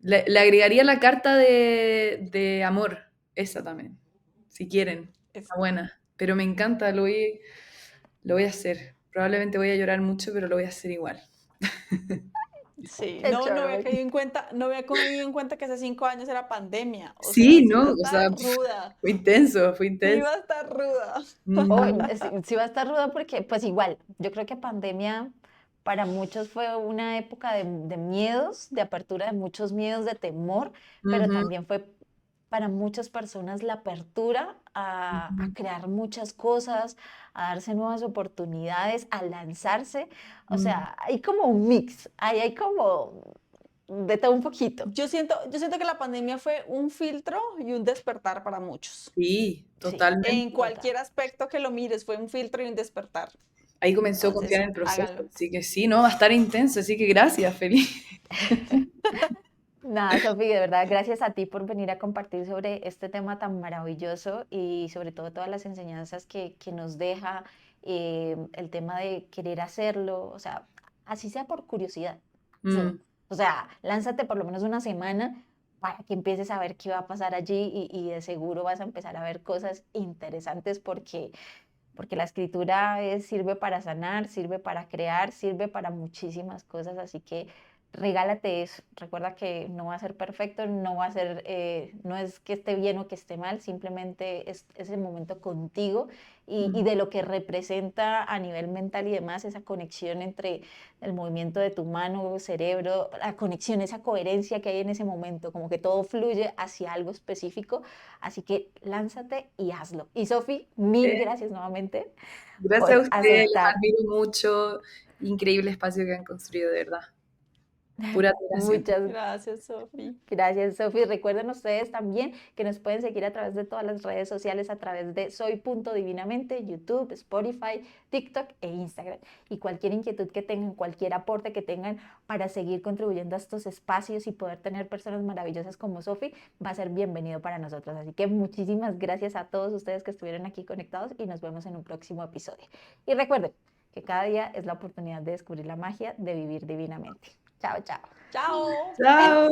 Le agregaría la carta de amor, esa también, si quieren, está Es- buena. Pero me encanta, lo voy a hacer. Probablemente voy a llorar mucho, pero lo voy a hacer igual. Sí, Qué no había chévere. caído en cuenta, no había caído en cuenta que hace 5 años era pandemia. O sea, Sí, sí ¿no? va a O sea, estar ruda. fue intenso, fue Sí intenso. va a estar ruda. Oh, Ujú. sí, sí va a estar rudo porque, pues igual, yo creo que pandemia para muchos fue una época de miedos, de apertura de muchos miedos, de temor, pero Ujú, también fue para muchas personas la apertura a ujú, crear muchas cosas, a darse nuevas oportunidades, a lanzarse. O ujú. sea, hay como un mix, ahí hay como, de todo un poquito. Yo siento que la pandemia fue un filtro y un despertar para muchos. Sí, Sí, totalmente. En total. cualquier aspecto que lo mires, fue un filtro y un despertar. Ahí comenzó a confiar en Entonces, el proceso, háganlo. así que sí, ¿no? Va a estar intenso, así que gracias, Feliz. Nada, Sofi, de verdad, gracias a ti por venir a compartir sobre este tema tan maravilloso y sobre todo todas las enseñanzas que nos deja el tema de querer hacerlo, o sea, así sea por curiosidad. Mm, O sea, lánzate por lo menos una semana para que empieces a ver qué va a pasar allí y de seguro vas a empezar a ver cosas interesantes porque la escritura sirve para sanar, sirve para crear, sirve para muchísimas cosas, así que regálate eso. Recuerda que no va a ser perfecto, no va a ser, no es que esté bien o que esté mal, simplemente es el momento contigo y mm. de lo que representa a nivel mental y demás, esa conexión entre el movimiento de tu mano, cerebro, la conexión, esa coherencia que hay en ese momento, como que todo fluye hacia algo específico. Así que lánzate y hazlo. Y Sofi, mil Eh, gracias nuevamente Gracias a por ustedes, les aceptar. admiro mucho. Increíble espacio que han construido, de verdad. Pura admiración. Muchas Gracias, Sofi. gracias, Sofi. Recuerden ustedes también que nos pueden seguir a través de todas las redes sociales, a través de Soy.divinamente, YouTube, Spotify, TikTok e Instagram. Y cualquier inquietud que tengan, cualquier aporte que tengan para seguir contribuyendo a estos espacios y poder tener personas maravillosas como Sofi, va a ser bienvenido para nosotros. Así que muchísimas gracias a todos ustedes que estuvieron aquí conectados y nos vemos en un próximo episodio. Y recuerden que cada día es la oportunidad de descubrir la magia de vivir divinamente. Chao, chao. Chao. Chao.